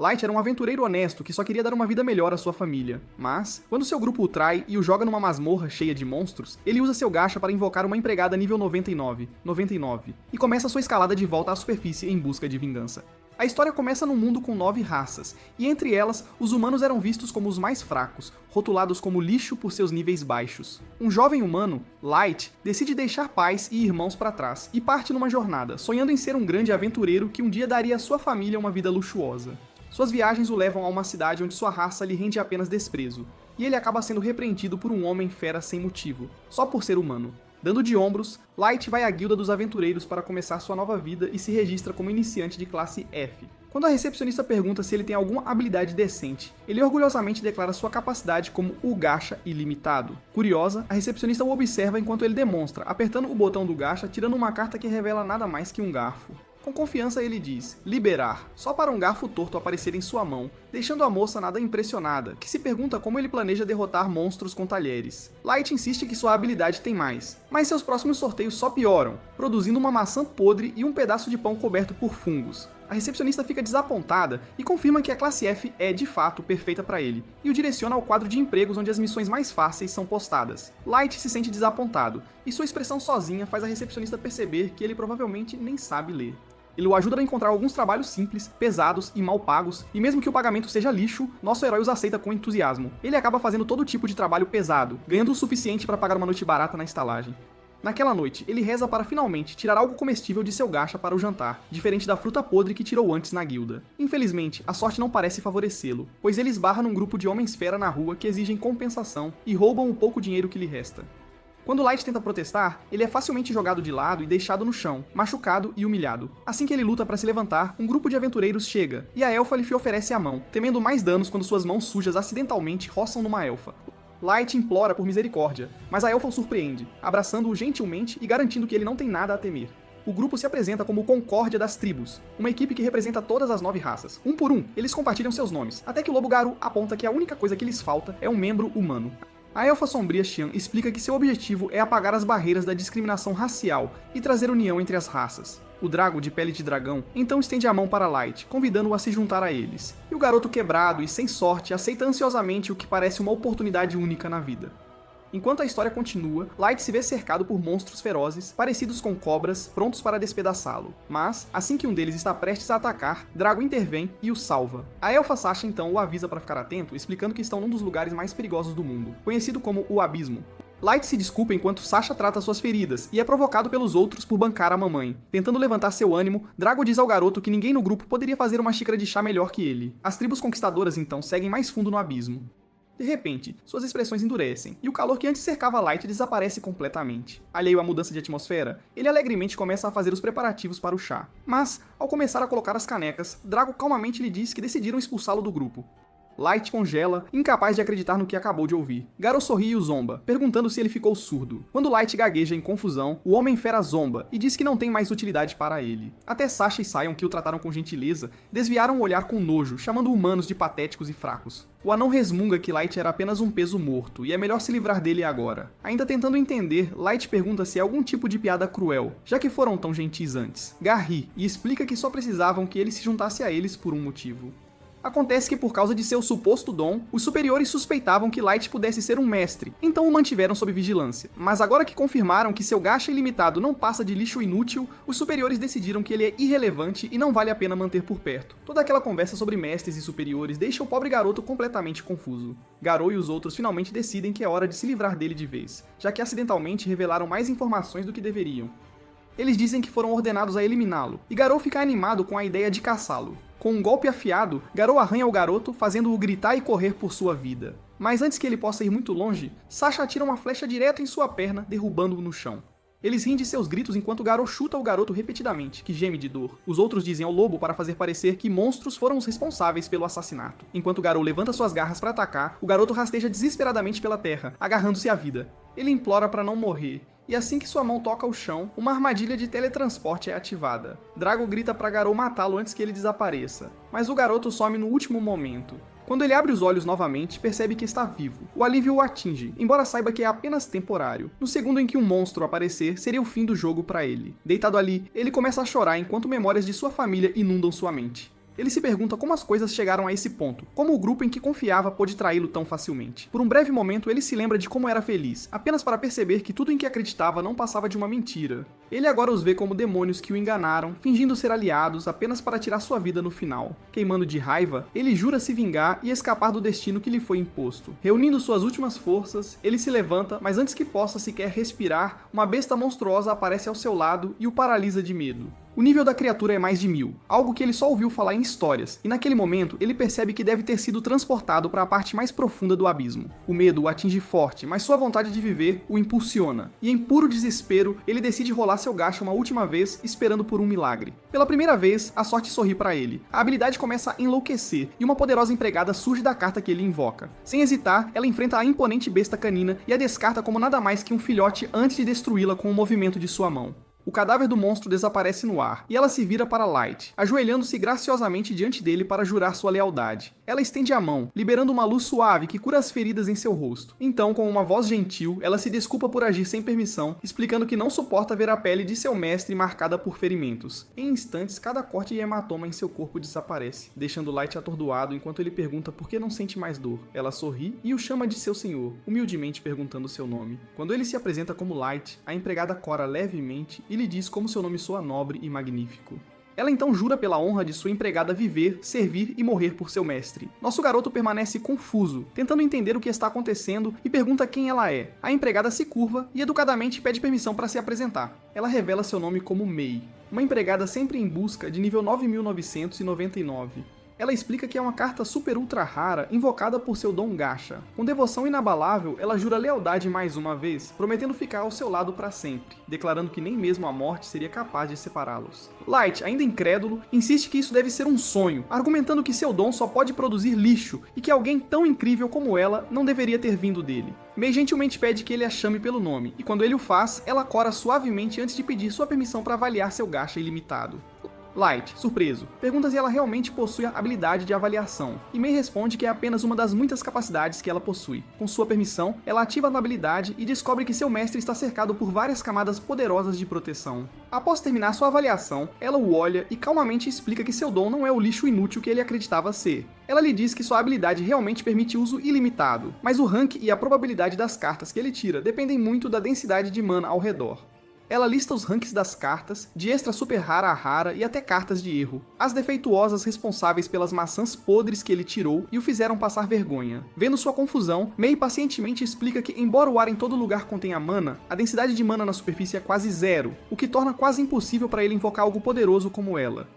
Light era um aventureiro honesto que só queria dar uma vida melhor à sua família. Mas, quando seu grupo o trai e o joga numa masmorra cheia de monstros, ele usa seu gacha para invocar uma empregada nível 99, e começa sua escalada de volta à superfície em busca de vingança. A história começa num mundo com 9 raças, e entre elas, os humanos eram vistos como os mais fracos, rotulados como lixo por seus níveis baixos. Um jovem humano, Light, decide deixar pais e irmãos para trás, e parte numa jornada, sonhando em ser um grande aventureiro que um dia daria à sua família uma vida luxuosa. Suas viagens o levam a uma cidade onde sua raça lhe rende apenas desprezo, e ele acaba sendo repreendido por um homem fera sem motivo, só por ser humano. Dando de ombros, Light vai à guilda dos aventureiros para começar sua nova vida e se registra como iniciante de classe F. Quando a recepcionista pergunta se ele tem alguma habilidade decente, ele orgulhosamente declara sua capacidade como o gacha ilimitado. Curiosa, a recepcionista o observa enquanto ele demonstra, apertando o botão do gacha, tirando uma carta que revela nada mais que um garfo. Com confiança ele diz, liberar, só para um garfo torto aparecer em sua mão, deixando a moça nada impressionada, que se pergunta como ele planeja derrotar monstros com talheres. Light insiste que sua habilidade tem mais, mas seus próximos sorteios só pioram, produzindo uma maçã podre e um pedaço de pão coberto por fungos. A recepcionista fica desapontada e confirma que a classe F é, de fato, perfeita para ele, e o direciona ao quadro de empregos onde as missões mais fáceis são postadas. Light se sente desapontado, e sua expressão sozinha faz a recepcionista perceber que ele provavelmente nem sabe ler. Ele o ajuda a encontrar alguns trabalhos simples, pesados e mal pagos, e mesmo que o pagamento seja lixo, nosso herói os aceita com entusiasmo. Ele acaba fazendo todo tipo de trabalho pesado, ganhando o suficiente para pagar uma noite barata na estalagem. Naquela noite, ele reza para finalmente tirar algo comestível de seu gacha para o jantar, diferente da fruta podre que tirou antes na guilda. Infelizmente, a sorte não parece favorecê-lo, pois ele esbarra num grupo de homens-fera na rua que exigem compensação e roubam o pouco dinheiro que lhe resta. Quando Light tenta protestar, ele é facilmente jogado de lado e deixado no chão, machucado e humilhado. Assim que ele luta para se levantar, um grupo de aventureiros chega, e a elfa lhe oferece a mão, temendo mais danos quando suas mãos sujas acidentalmente roçam numa elfa. Light implora por misericórdia, mas a elfa o surpreende, abraçando-o gentilmente e garantindo que ele não tem nada a temer. O grupo se apresenta como Concórdia das Tribos, uma equipe que representa todas as 9 raças. Um por um, eles compartilham seus nomes, até que o Lobo Garu aponta que a única coisa que lhes falta é um membro humano. A elfa sombria Xian explica que seu objetivo é apagar as barreiras da discriminação racial e trazer união entre as raças. O Drago de pele de dragão então estende a mão para Light, convidando-o a se juntar a eles. E o garoto quebrado e sem sorte aceita ansiosamente o que parece uma oportunidade única na vida. Enquanto a história continua, Light se vê cercado por monstros ferozes, parecidos com cobras, prontos para despedaçá-lo. Mas, assim que um deles está prestes a atacar, Drago intervém e o salva. A elfa Sasha então o avisa para ficar atento, explicando que estão num dos lugares mais perigosos do mundo, conhecido como o Abismo. Light se desculpa enquanto Sasha trata suas feridas, e é provocado pelos outros por bancar a mamãe. Tentando levantar seu ânimo, Drago diz ao garoto que ninguém no grupo poderia fazer uma xícara de chá melhor que ele. As tribos conquistadoras então seguem mais fundo no abismo. De repente, suas expressões endurecem, e o calor que antes cercava Light desaparece completamente. Alheio à mudança de atmosfera, ele alegremente começa a fazer os preparativos para o chá. Mas, ao começar a colocar as canecas, Drago calmamente lhe diz que decidiram expulsá-lo do grupo. Light congela, incapaz de acreditar no que acabou de ouvir. Garou sorri e o zomba, perguntando se ele ficou surdo. Quando Light gagueja em confusão, o Homem-Fera zomba e diz que não tem mais utilidade para ele. Até Sasha e Sion, que o trataram com gentileza, desviaram o olhar com nojo, chamando humanos de patéticos e fracos. O anão resmunga que Light era apenas um peso morto, e é melhor se livrar dele agora. Ainda tentando entender, Light pergunta se é algum tipo de piada cruel, já que foram tão gentis antes. Gar ri, e explica que só precisavam que ele se juntasse a eles por um motivo. Acontece que por causa de seu suposto dom, os superiores suspeitavam que Light pudesse ser um mestre, então o mantiveram sob vigilância. Mas agora que confirmaram que seu gacha ilimitado não passa de lixo inútil, os superiores decidiram que ele é irrelevante e não vale a pena manter por perto. Toda aquela conversa sobre mestres e superiores deixa o pobre garoto completamente confuso. Garou e os outros finalmente decidem que é hora de se livrar dele de vez, já que acidentalmente revelaram mais informações do que deveriam. Eles dizem que foram ordenados a eliminá-lo, e Garou fica animado com a ideia de caçá-lo. Com um golpe afiado, Garou arranha o garoto, fazendo-o gritar e correr por sua vida. Mas antes que ele possa ir muito longe, Sasha atira uma flecha direto em sua perna, derrubando-o no chão. Eles riem de seus gritos enquanto Garou chuta o garoto repetidamente, que geme de dor. Os outros dizem ao lobo para fazer parecer que monstros foram os responsáveis pelo assassinato. Enquanto Garou levanta suas garras para atacar, o garoto rasteja desesperadamente pela terra, agarrando-se à vida. Ele implora para não morrer, e assim que sua mão toca o chão, uma armadilha de teletransporte é ativada. Drago grita para Garou matá-lo antes que ele desapareça, mas o garoto some no último momento. Quando ele abre os olhos novamente, percebe que está vivo. O alívio o atinge, embora saiba que é apenas temporário. No segundo em que um monstro aparecer, seria o fim do jogo para ele. Deitado ali, ele começa a chorar enquanto memórias de sua família inundam sua mente. Ele se pergunta como as coisas chegaram a esse ponto, como o grupo em que confiava pôde traí-lo tão facilmente. Por um breve momento, ele se lembra de como era feliz, apenas para perceber que tudo em que acreditava não passava de uma mentira. Ele agora os vê como demônios que o enganaram, fingindo ser aliados apenas para tirar sua vida no final. Queimando de raiva, ele jura se vingar e escapar do destino que lhe foi imposto. Reunindo suas últimas forças, ele se levanta, mas antes que possa sequer respirar, uma besta monstruosa aparece ao seu lado e o paralisa de medo. O nível da criatura é mais de 1000, algo que ele só ouviu falar em histórias, e naquele momento ele percebe que deve ter sido transportado para a parte mais profunda do abismo. O medo o atinge forte, mas sua vontade de viver o impulsiona, e em puro desespero ele decide rolar seu gacha uma última vez, esperando por um milagre. Pela primeira vez, a sorte sorri para ele. A habilidade começa a enlouquecer, e uma poderosa empregada surge da carta que ele invoca. Sem hesitar, ela enfrenta a imponente besta canina e a descarta como nada mais que um filhote antes de destruí-la com o movimento de sua mão. O cadáver do monstro desaparece no ar, e ela se vira para Light, ajoelhando-se graciosamente diante dele para jurar sua lealdade. Ela estende a mão, liberando uma luz suave que cura as feridas em seu rosto. Então, com uma voz gentil, ela se desculpa por agir sem permissão, explicando que não suporta ver a pele de seu mestre marcada por ferimentos. Em instantes, cada corte e hematoma em seu corpo desaparece, deixando Light atordoado enquanto ele pergunta por que não sente mais dor. Ela sorri e o chama de seu senhor, humildemente perguntando seu nome. Quando ele se apresenta como Light, a empregada cora levemente e lhe diz como seu nome soa nobre e magnífico. Ela então jura pela honra de sua empregada viver, servir e morrer por seu mestre. Nosso garoto permanece confuso, tentando entender o que está acontecendo e pergunta quem ela é. A empregada se curva e educadamente pede permissão para se apresentar. Ela revela seu nome como Mei, uma empregada sempre em busca de nível 9999. Ela explica que é uma carta super ultra rara invocada por seu dom gacha. Com devoção inabalável, ela jura lealdade mais uma vez, prometendo ficar ao seu lado para sempre, declarando que nem mesmo a morte seria capaz de separá-los. Light, ainda incrédulo, insiste que isso deve ser um sonho, argumentando que seu dom só pode produzir lixo e que alguém tão incrível como ela não deveria ter vindo dele. Mei gentilmente pede que ele a chame pelo nome, e quando ele o faz, ela cora suavemente antes de pedir sua permissão para avaliar seu gacha ilimitado. Light, surpreso, pergunta se ela realmente possui a habilidade de avaliação, e Mei responde que é apenas uma das muitas capacidades que ela possui. Com sua permissão, ela ativa a habilidade e descobre que seu mestre está cercado por várias camadas poderosas de proteção. Após terminar sua avaliação, ela o olha e calmamente explica que seu dom não é o lixo inútil que ele acreditava ser. Ela lhe diz que sua habilidade realmente permite uso ilimitado, mas o rank e a probabilidade das cartas que ele tira dependem muito da densidade de mana ao redor. Ela lista os ranks das cartas, de extra super rara a rara e até cartas de erro. As defeituosas responsáveis pelas maçãs podres que ele tirou e o fizeram passar vergonha. Vendo sua confusão, Mei pacientemente explica que, embora o ar em todo lugar contenha mana, a densidade de mana na superfície é quase zero, o que torna quase impossível para ele invocar algo poderoso como ela.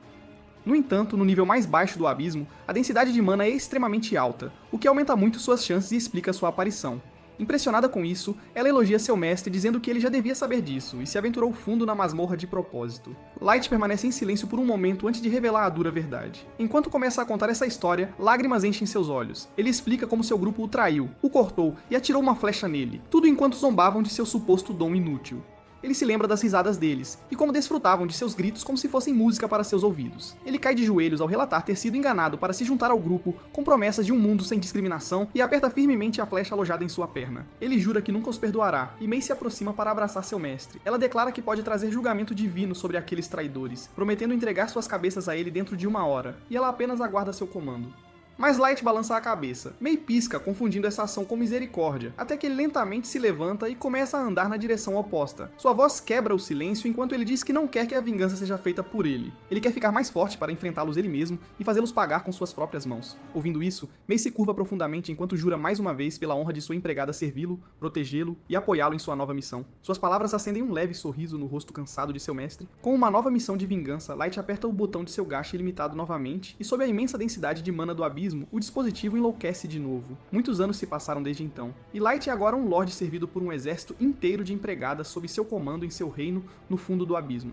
No entanto, no nível mais baixo do abismo, a densidade de mana é extremamente alta, o que aumenta muito suas chances e explica sua aparição. Impressionada com isso, ela elogia seu mestre dizendo que ele já devia saber disso e se aventurou fundo na masmorra de propósito. Light permanece em silêncio por um momento antes de revelar a dura verdade. Enquanto começa a contar essa história, lágrimas enchem seus olhos. Ele explica como seu grupo o traiu, o cortou e atirou uma flecha nele, tudo enquanto zombavam de seu suposto dom inútil. Ele se lembra das risadas deles, e como desfrutavam de seus gritos como se fossem música para seus ouvidos. Ele cai de joelhos ao relatar ter sido enganado para se juntar ao grupo com promessas de um mundo sem discriminação e aperta firmemente a flecha alojada em sua perna. Ele jura que nunca os perdoará, e Mei se aproxima para abraçar seu mestre. Ela declara que pode trazer julgamento divino sobre aqueles traidores, prometendo entregar suas cabeças a ele dentro de 1 hora, e ela apenas aguarda seu comando. Mas Light balança a cabeça. Mei pisca, confundindo essa ação com misericórdia, até que ele lentamente se levanta e começa a andar na direção oposta. Sua voz quebra o silêncio enquanto ele diz que não quer que a vingança seja feita por ele. Ele quer ficar mais forte para enfrentá-los ele mesmo e fazê-los pagar com suas próprias mãos. Ouvindo isso, Mei se curva profundamente enquanto jura mais uma vez pela honra de sua empregada servi-lo, protegê-lo e apoiá-lo em sua nova missão. Suas palavras acendem um leve sorriso no rosto cansado de seu mestre. Com uma nova missão de vingança, Light aperta o botão de seu gacha ilimitado novamente e, sob a imensa densidade de mana do abismo, o dispositivo enlouquece de novo. Muitos anos se passaram desde então, e Light é agora um lorde servido por um exército inteiro de empregadas sob seu comando em seu reino no fundo do abismo.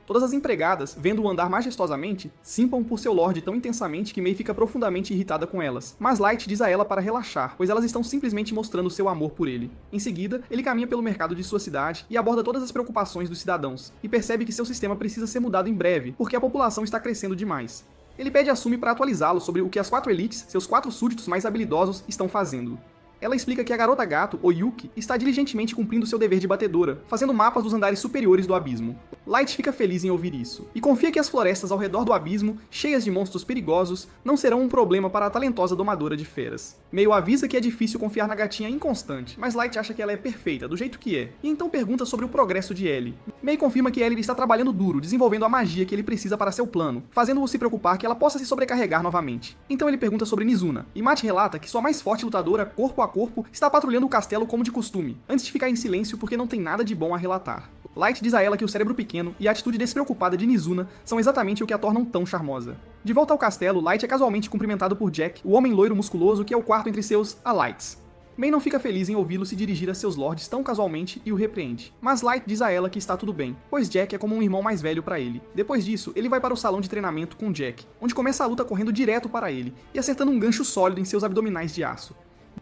Todas as empregadas, vendo-o andar majestosamente, simpam por seu lorde tão intensamente que Mei fica profundamente irritada com elas, mas Light diz a ela para relaxar, pois elas estão simplesmente mostrando seu amor por ele. Em seguida, ele caminha pelo mercado de sua cidade e aborda todas as preocupações dos cidadãos, e percebe que seu sistema precisa ser mudado em breve, porque a população está crescendo demais. Ele pede a Sumi para atualizá-lo sobre o que as 4 elites, seus 4 súditos mais habilidosos, estão fazendo. ela explica que a garota gato, Oyuki, está diligentemente cumprindo seu dever de batedora, fazendo mapas dos andares superiores do abismo. Light fica feliz em ouvir isso, e confia que as florestas ao redor do abismo, cheias de monstros perigosos, não serão um problema para a talentosa domadora de feras. Meio avisa que é difícil confiar na gatinha inconstante, mas Light acha que ela é perfeita, do jeito que é, e então pergunta sobre o progresso de Ellie. Mei confirma que Ellie está trabalhando duro, desenvolvendo a magia que ele precisa para seu plano, fazendo-o se preocupar que ela possa se sobrecarregar novamente. Então ele pergunta sobre Nizuna, e Matt relata que sua mais forte lutadora, corpo a corpo, está patrulhando o castelo como de costume, antes de ficar em silêncio porque não tem nada de bom a relatar. Light diz a ela que o cérebro pequeno e a atitude despreocupada de Nizuna são exatamente o que a tornam tão charmosa. De volta ao castelo, Light é casualmente cumprimentado por Jack, o homem loiro musculoso que é o quarto entre seus Alights. Mei não fica feliz em ouvi-lo se dirigir a seus lords tão casualmente e o repreende, mas Light diz a ela que está tudo bem, pois Jack é como um irmão mais velho para ele. Depois disso, ele vai para o salão de treinamento com Jack, onde começa a luta correndo direto para ele e acertando um gancho sólido em seus abdominais de aço.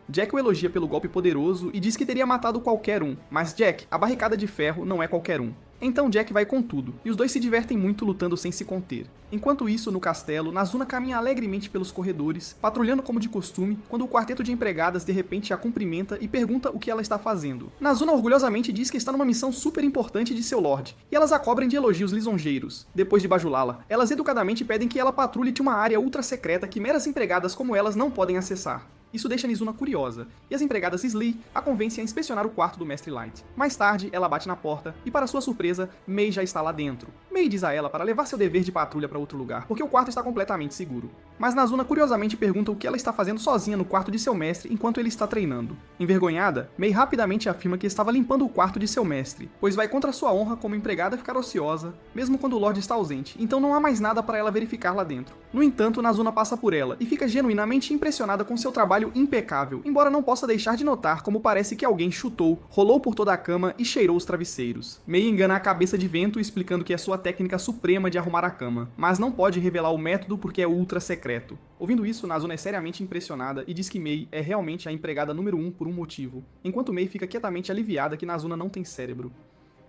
Jack o elogia pelo golpe poderoso e diz que teria matado qualquer um, mas Jack, a barricada de ferro não é qualquer um. Então Jack vai com tudo, e os dois se divertem muito lutando sem se conter. Enquanto isso, no castelo, Nazuna caminha alegremente pelos corredores, patrulhando como de costume, quando o quarteto de empregadas de repente a cumprimenta e pergunta o que ela está fazendo. Nazuna orgulhosamente diz que está numa missão super importante de seu lord, e elas a cobrem de elogios lisonjeiros. Depois de bajulá-la, elas educadamente pedem que ela patrulhe de uma área ultra secreta que meras empregadas como elas não podem acessar. Isso deixa Nizuna curiosa, e as empregadas Slee a convencem a inspecionar o quarto do Mestre Light. Mais tarde, ela bate na porta, e para sua surpresa, Mei já está lá dentro. Mei diz a ela para levar seu dever de patrulha para outro lugar, porque o quarto está completamente seguro. Mas Nazuna curiosamente pergunta o que ela está fazendo sozinha no quarto de seu mestre enquanto ele está treinando. Envergonhada, Mei rapidamente afirma que estava limpando o quarto de seu mestre, pois vai contra sua honra como empregada ficar ociosa, mesmo quando o Lorde está ausente, então não há mais nada para ela verificar lá dentro. No entanto, Nazuna passa por ela, e fica genuinamente impressionada com seu trabalho impecável, embora não possa deixar de notar como parece que alguém chutou, rolou por toda a cama e cheirou os travesseiros. Mei engana a cabeça de vento explicando que é sua técnica suprema de arrumar a cama, mas não pode revelar o método porque é ultra secreto. Ouvindo isso, Nazuna é seriamente impressionada e diz que Mei é realmente a empregada número 1 por um motivo, enquanto Mei fica quietamente aliviada que Nazuna não tem cérebro.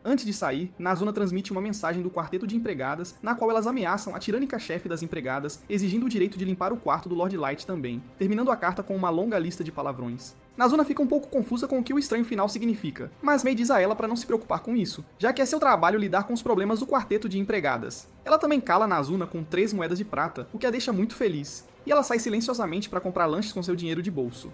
Antes de sair, Nazuna transmite uma mensagem do quarteto de empregadas, na qual elas ameaçam a tirânica chefe das empregadas, exigindo o direito de limpar o quarto do Lord Light também, terminando a carta com uma longa lista de palavrões. Nazuna fica um pouco confusa com o que o estranho final significa, mas Mei diz a ela para não se preocupar com isso, já que é seu trabalho lidar com os problemas do quarteto de empregadas. Ela também cala Nazuna com 3 moedas de prata, o que a deixa muito feliz, e ela sai silenciosamente para comprar lanches com seu dinheiro de bolso.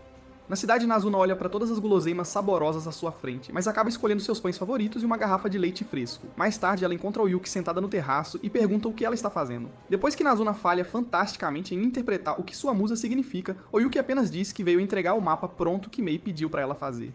Na cidade, Nazuna olha para todas as guloseimas saborosas à sua frente, mas acaba escolhendo seus pães favoritos e uma garrafa de leite fresco. Mais tarde, ela encontra Oyuki sentada no terraço e pergunta o que ela está fazendo. Depois que Nazuna falha fantasticamente em interpretar o que sua musa significa, Oyuki apenas diz que veio entregar o mapa pronto que Mei pediu para ela fazer.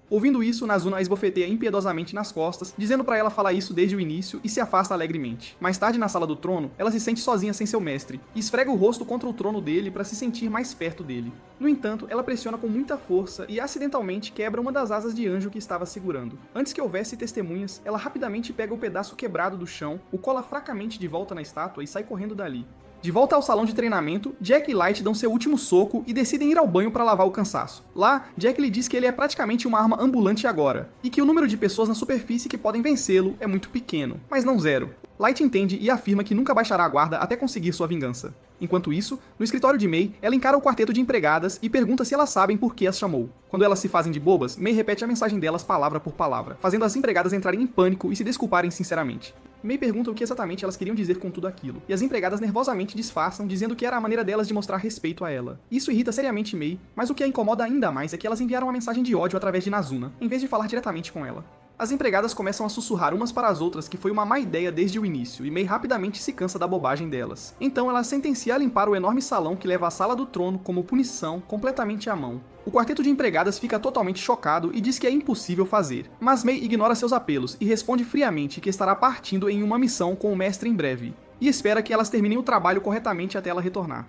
Ouvindo isso, Nazuna a esbofeteia impiedosamente nas costas, dizendo pra ela falar isso desde o início e se afasta alegremente. Mais tarde, na sala do trono, ela se sente sozinha sem seu mestre, e esfrega o rosto contra o trono dele para se sentir mais perto dele. No entanto, ela pressiona com muita força e acidentalmente quebra uma das asas de anjo que estava segurando. Antes que houvesse testemunhas, ela rapidamente pega o pedaço quebrado do chão, o cola fracamente de volta na estátua e sai correndo dali. De volta ao salão de treinamento, Jack e Light dão seu último soco e decidem ir ao banho para lavar o cansaço. Lá, Jack lhe diz que ele é praticamente uma arma ambulante agora, e que o número de pessoas na superfície que podem vencê-lo é muito pequeno, mas não zero. Light entende e afirma que nunca baixará a guarda até conseguir sua vingança. Enquanto isso, no escritório de Mei, ela encara o quarteto de empregadas e pergunta se elas sabem por que as chamou. Quando elas se fazem de bobas, Mei repete a mensagem delas palavra por palavra, fazendo as empregadas entrarem em pânico e se desculparem sinceramente. Mei pergunta o que exatamente elas queriam dizer com tudo aquilo, e as empregadas nervosamente disfarçam, dizendo que era a maneira delas de mostrar respeito a ela. Isso irrita seriamente Mei, mas o que a incomoda ainda mais é que elas enviaram uma mensagem de ódio através de Nazuna, em vez de falar diretamente com ela. As empregadas começam a sussurrar umas para as outras que foi uma má ideia desde o início, e Mei rapidamente se cansa da bobagem delas. Então ela sentencia a limpar o enorme salão que leva à sala do trono como punição, completamente à mão. O quarteto de empregadas fica totalmente chocado e diz que é impossível fazer, mas Mei ignora seus apelos e responde friamente que estará partindo em uma missão com o mestre em breve, e espera que elas terminem o trabalho corretamente até ela retornar.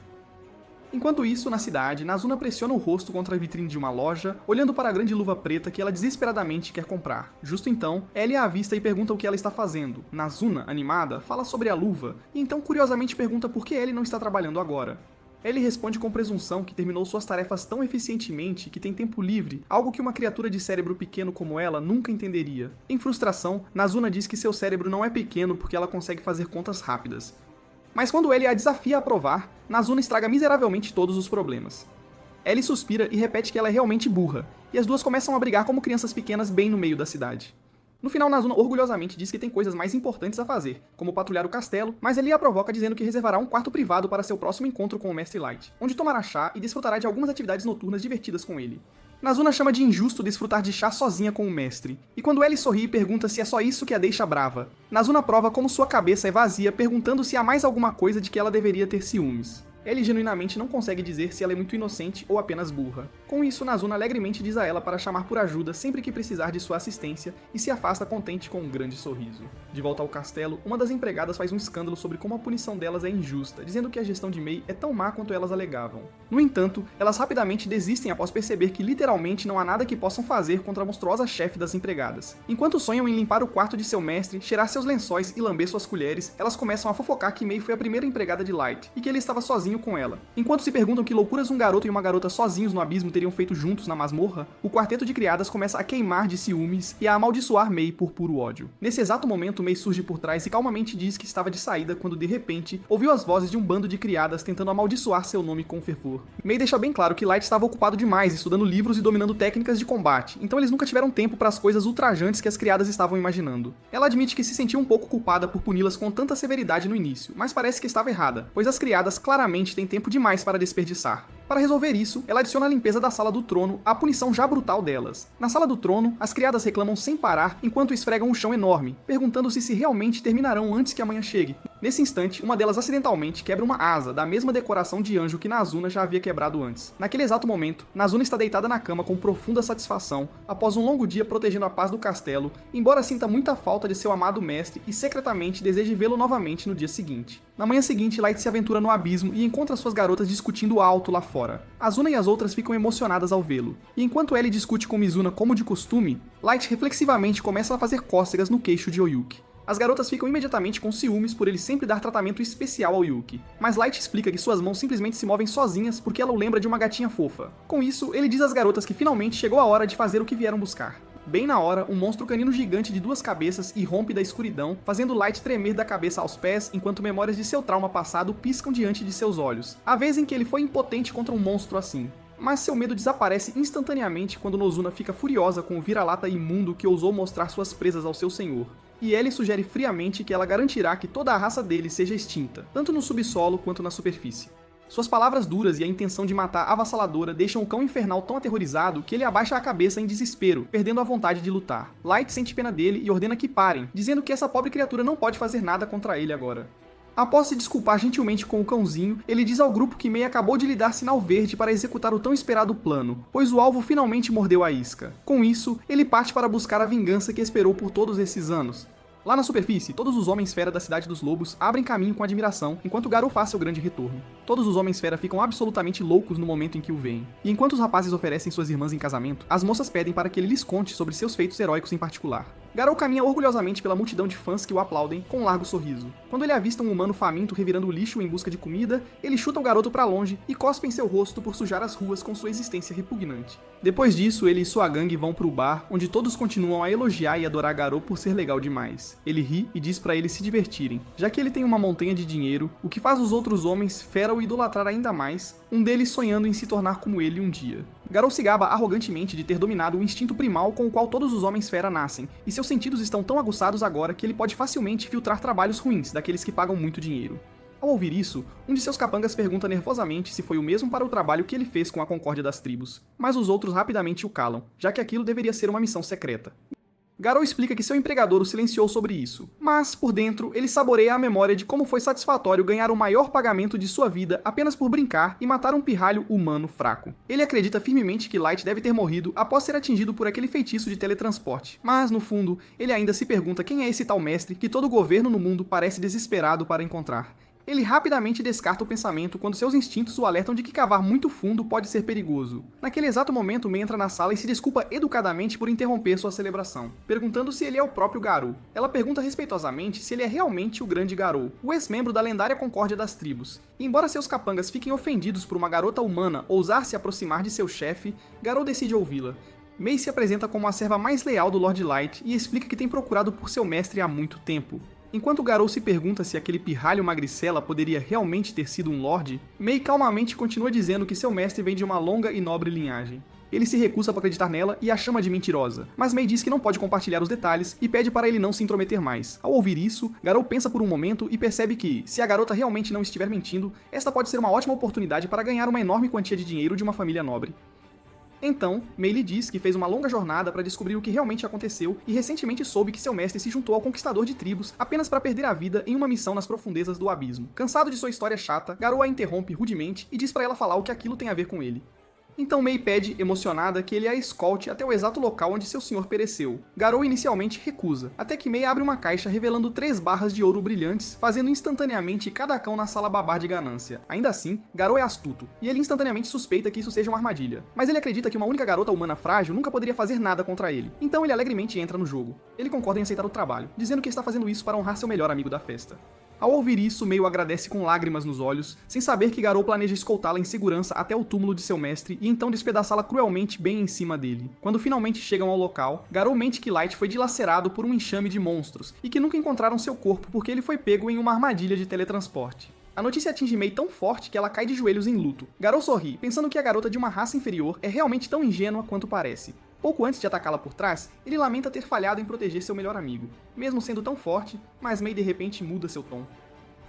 Enquanto isso, na cidade, Nazuna pressiona o rosto contra a vitrine de uma loja, olhando para a grande luva preta que ela desesperadamente quer comprar. Justo então, Ellie a avista e pergunta o que ela está fazendo. Nazuna, animada, fala sobre a luva, e então curiosamente pergunta por que Ellie não está trabalhando agora. Ellie responde com presunção que terminou suas tarefas tão eficientemente que tem tempo livre, algo que uma criatura de cérebro pequeno como ela nunca entenderia. Em frustração, Nazuna diz que seu cérebro não é pequeno porque ela consegue fazer contas rápidas. Mas quando Ellie a desafia a provar, Nazuna estraga miseravelmente todos os problemas. Ellie suspira e repete que ela é realmente burra, e as duas começam a brigar como crianças pequenas bem no meio da cidade. No final, Nazuna orgulhosamente diz que tem coisas mais importantes a fazer, como patrulhar o castelo, mas Ellie a provoca dizendo que reservará um quarto privado para seu próximo encontro com o Mestre Light, onde tomará chá e desfrutará de algumas atividades noturnas divertidas com ele. Nazuna chama de injusto desfrutar de chá sozinha com o mestre, e quando Ellie sorri pergunta se é só isso que a deixa brava, Nazuna prova como sua cabeça é vazia perguntando se há mais alguma coisa de que ela deveria ter ciúmes. Ellie genuinamente não consegue dizer se ela é muito inocente ou apenas burra. Com isso, Nazuna alegremente diz a ela para chamar por ajuda sempre que precisar de sua assistência e se afasta contente com um grande sorriso. De volta ao castelo, uma das empregadas faz um escândalo sobre como a punição delas é injusta, dizendo que a gestão de Mei é tão má quanto elas alegavam. No entanto, elas rapidamente desistem após perceber que literalmente não há nada que possam fazer contra a monstruosa chefe das empregadas. Enquanto sonham em limpar o quarto de seu mestre, cheirar seus lençóis e lamber suas colheres, elas começam a fofocar que Mei foi a primeira empregada de Light e que ele estava sozinho com ela. Enquanto se perguntam que loucuras um garoto e uma garota sozinhos no abismo teriam feito juntos na masmorra, o quarteto de criadas começa a queimar de ciúmes e a amaldiçoar Mei por puro ódio. Nesse exato momento, Mei surge por trás e calmamente diz que estava de saída quando de repente ouviu as vozes de um bando de criadas tentando amaldiçoar seu nome com fervor. Mei deixa bem claro que Light estava ocupado demais estudando livros e dominando técnicas de combate, então eles nunca tiveram tempo para as coisas ultrajantes que as criadas estavam imaginando. Ela admite que se sentia um pouco culpada por puni-las com tanta severidade no início, mas parece que estava errada, pois as criadas claramente têm tempo demais para desperdiçar. Para resolver isso, ela adiciona a limpeza da sala do trono à punição já brutal delas. Na sala do trono, as criadas reclamam sem parar enquanto esfregam um chão enorme, perguntando-se se realmente terminarão antes que amanhã chegue. Nesse instante, uma delas acidentalmente quebra uma asa da mesma decoração de anjo que Nazuna já havia quebrado antes. Naquele exato momento, Nazuna está deitada na cama com profunda satisfação, após um longo dia protegendo a paz do castelo, embora sinta muita falta de seu amado mestre e secretamente deseje vê-lo novamente no dia seguinte. Na manhã seguinte, Light se aventura no abismo e encontra suas garotas discutindo alto lá fora. Azuna e as outras ficam emocionadas ao vê-lo. E enquanto Ellie discute com Mizuna como de costume, Light reflexivamente começa a fazer cócegas no queixo de Oyuki. As garotas ficam imediatamente com ciúmes por ele sempre dar tratamento especial ao Yuki, mas Light explica que suas mãos simplesmente se movem sozinhas porque ela o lembra de uma gatinha fofa. Com isso, ele diz às garotas que finalmente chegou a hora de fazer o que vieram buscar. Bem na hora, um monstro canino gigante de 2 cabeças irrompe da escuridão, fazendo Light tremer da cabeça aos pés enquanto memórias de seu trauma passado piscam diante de seus olhos, a vez em que ele foi impotente contra um monstro assim. Mas seu medo desaparece instantaneamente quando Nozuna fica furiosa com o vira-lata imundo que ousou mostrar suas presas ao seu senhor. E Ellie sugere friamente que ela garantirá que toda a raça dele seja extinta, tanto no subsolo quanto na superfície. Suas palavras duras e a intenção de matar avassaladora deixam o cão infernal tão aterrorizado que ele abaixa a cabeça em desespero, perdendo a vontade de lutar. Light sente pena dele e ordena que parem, dizendo que essa pobre criatura não pode fazer nada contra ele agora. Após se desculpar gentilmente com o cãozinho, ele diz ao grupo que Mei acabou de lhe dar sinal verde para executar o tão esperado plano, pois o alvo finalmente mordeu a isca. Com isso, ele parte para buscar a vingança que esperou por todos esses anos. Lá na superfície, todos os Homens-Fera da Cidade dos Lobos abrem caminho com admiração enquanto Garou faz seu grande retorno. Todos os Homens-Fera ficam absolutamente loucos no momento em que o veem. E enquanto os rapazes oferecem suas irmãs em casamento, as moças pedem para que ele lhes conte sobre seus feitos heróicos em particular. Garou caminha orgulhosamente pela multidão de fãs que o aplaudem com um largo sorriso. Quando ele avista um humano faminto revirando o lixo em busca de comida, ele chuta o garoto para longe e cospe em seu rosto por sujar as ruas com sua existência repugnante. Depois disso, ele e sua gangue vão pro bar, onde todos continuam a elogiar e adorar Garou por ser legal demais. Ele ri e diz para eles se divertirem, já que ele tem uma montanha de dinheiro, o que faz os outros homens fera o idolatrar ainda mais, um deles sonhando em se tornar como ele um dia. Garou se gaba arrogantemente de ter dominado o instinto primal com o qual todos os homens fera nascem, e seus sentidos estão tão aguçados agora que ele pode facilmente filtrar trabalhos ruins daqueles que pagam muito dinheiro. Ao ouvir isso, um de seus capangas pergunta nervosamente se foi o mesmo para o trabalho que ele fez com a Concórdia das Tribos, mas os outros rapidamente o calam, já que aquilo deveria ser uma missão secreta. Garou explica que seu empregador o silenciou sobre isso, mas, por dentro, ele saboreia a memória de como foi satisfatório ganhar o maior pagamento de sua vida apenas por brincar e matar um pirralho humano fraco. Ele acredita firmemente que Light deve ter morrido após ser atingido por aquele feitiço de teletransporte, mas, no fundo, ele ainda se pergunta quem é esse tal mestre que todo governo no mundo parece desesperado para encontrar. Ele rapidamente descarta o pensamento quando seus instintos o alertam de que cavar muito fundo pode ser perigoso. Naquele exato momento, Mei entra na sala e se desculpa educadamente por interromper sua celebração, perguntando se ele é o próprio Garou. Ela pergunta respeitosamente se ele é realmente o grande Garou, o ex-membro da lendária Concórdia das Tribos. E embora seus capangas fiquem ofendidos por uma garota humana ousar se aproximar de seu chefe, Garou decide ouvi-la. Mei se apresenta como a serva mais leal do Lord Light e explica que tem procurado por seu mestre há muito tempo. Enquanto Garou se pergunta se aquele pirralho magricela poderia realmente ter sido um lorde, Mei calmamente continua dizendo que seu mestre vem de uma longa e nobre linhagem. Ele se recusa para acreditar nela e a chama de mentirosa, mas Mei diz que não pode compartilhar os detalhes e pede para ele não se intrometer mais. Ao ouvir isso, Garou pensa por um momento e percebe que, se a garota realmente não estiver mentindo, esta pode ser uma ótima oportunidade para ganhar uma enorme quantia de dinheiro de uma família nobre. Então, Mei lhe diz que fez uma longa jornada para descobrir o que realmente aconteceu e recentemente soube que seu mestre se juntou ao Conquistador de Tribos apenas para perder a vida em uma missão nas profundezas do abismo. Cansado de sua história chata, Garou a interrompe rudemente e diz para ela falar o que aquilo tem a ver com ele. Então Mei pede, emocionada, que ele a escolte até o exato local onde seu senhor pereceu. Garou inicialmente recusa, até que Mei abre uma caixa revelando 3 barras de ouro brilhantes, fazendo instantaneamente cada cão na sala babar de ganância. Ainda assim, Garou é astuto, e ele instantaneamente suspeita que isso seja uma armadilha. Mas ele acredita que uma única garota humana frágil nunca poderia fazer nada contra ele. Então ele alegremente entra no jogo. Ele concorda em aceitar o trabalho, dizendo que está fazendo isso para honrar seu melhor amigo da festa. Ao ouvir isso, Mei o agradece com lágrimas nos olhos, sem saber que Garou planeja escoltá-la em segurança até o túmulo de seu mestre e então despedaçá-la cruelmente bem em cima dele. Quando finalmente chegam ao local, Garou mente que Light foi dilacerado por um enxame de monstros e que nunca encontraram seu corpo porque ele foi pego em uma armadilha de teletransporte. A notícia atinge Mei tão forte que ela cai de joelhos em luto. Garou sorri, pensando que a garota de uma raça inferior é realmente tão ingênua quanto parece. Pouco antes de atacá-la por trás, ele lamenta ter falhado em proteger seu melhor amigo, mesmo sendo tão forte, mas Mei de repente muda seu tom.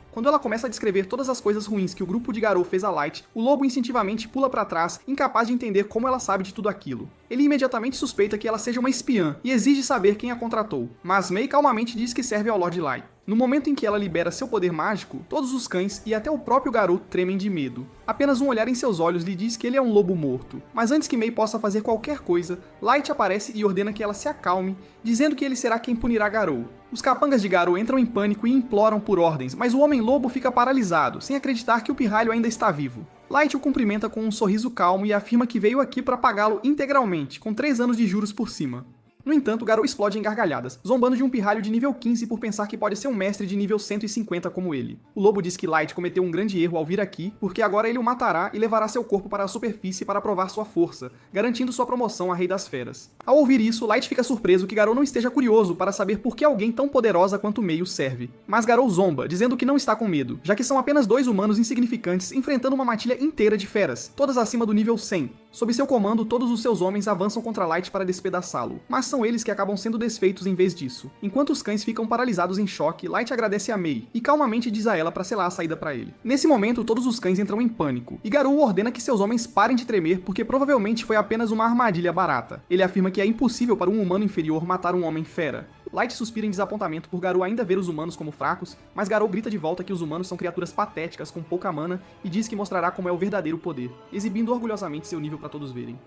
Quando ela começa a descrever todas as coisas ruins que o grupo de Garou fez a Light, o lobo instintivamente pula para trás, incapaz de entender como ela sabe de tudo aquilo. Ele imediatamente suspeita que ela seja uma espiã e exige saber quem a contratou, mas Mei calmamente diz que serve ao Lord Lai. No momento em que ela libera seu poder mágico, todos os cães e até o próprio Garou tremem de medo. Apenas um olhar em seus olhos lhe diz que ele é um lobo morto. Mas antes que Mei possa fazer qualquer coisa, Light aparece e ordena que ela se acalme, dizendo que ele será quem punirá Garou. Os capangas de Garou entram em pânico e imploram por ordens, mas o Homem-Lobo fica paralisado, sem acreditar que o pirralho ainda está vivo. Light o cumprimenta com um sorriso calmo e afirma que veio aqui para pagá-lo integralmente, com 3 anos de juros por cima. No entanto, Garou explode em gargalhadas, zombando de um pirralho de nível 15 por pensar que pode ser um mestre de nível 150 como ele. O lobo diz que Light cometeu um grande erro ao vir aqui, porque agora ele o matará e levará seu corpo para a superfície para provar sua força, garantindo sua promoção a Rei das Feras. Ao ouvir isso, Light fica surpreso que Garou não esteja curioso para saber por que alguém tão poderosa quanto Mei o serve. Mas Garou zomba, dizendo que não está com medo, já que são apenas 2 humanos insignificantes enfrentando uma matilha inteira de feras, todas acima do nível 100. Sob seu comando, todos os seus homens avançam contra Light para despedaçá-lo, mas são eles que acabam sendo desfeitos em vez disso. Enquanto os cães ficam paralisados em choque, Light agradece a Mei e calmamente diz a ela para selar a saída para ele. Nesse momento, todos os cães entram em pânico, e Garou ordena que seus homens parem de tremer porque provavelmente foi apenas uma armadilha barata. Ele afirma que é impossível para um humano inferior matar um homem fera. Light suspira em desapontamento por Garou ainda ver os humanos como fracos, mas Garou grita de volta que os humanos são criaturas patéticas com pouca mana e diz que mostrará como é o verdadeiro poder, exibindo orgulhosamente seu nível para todos verem.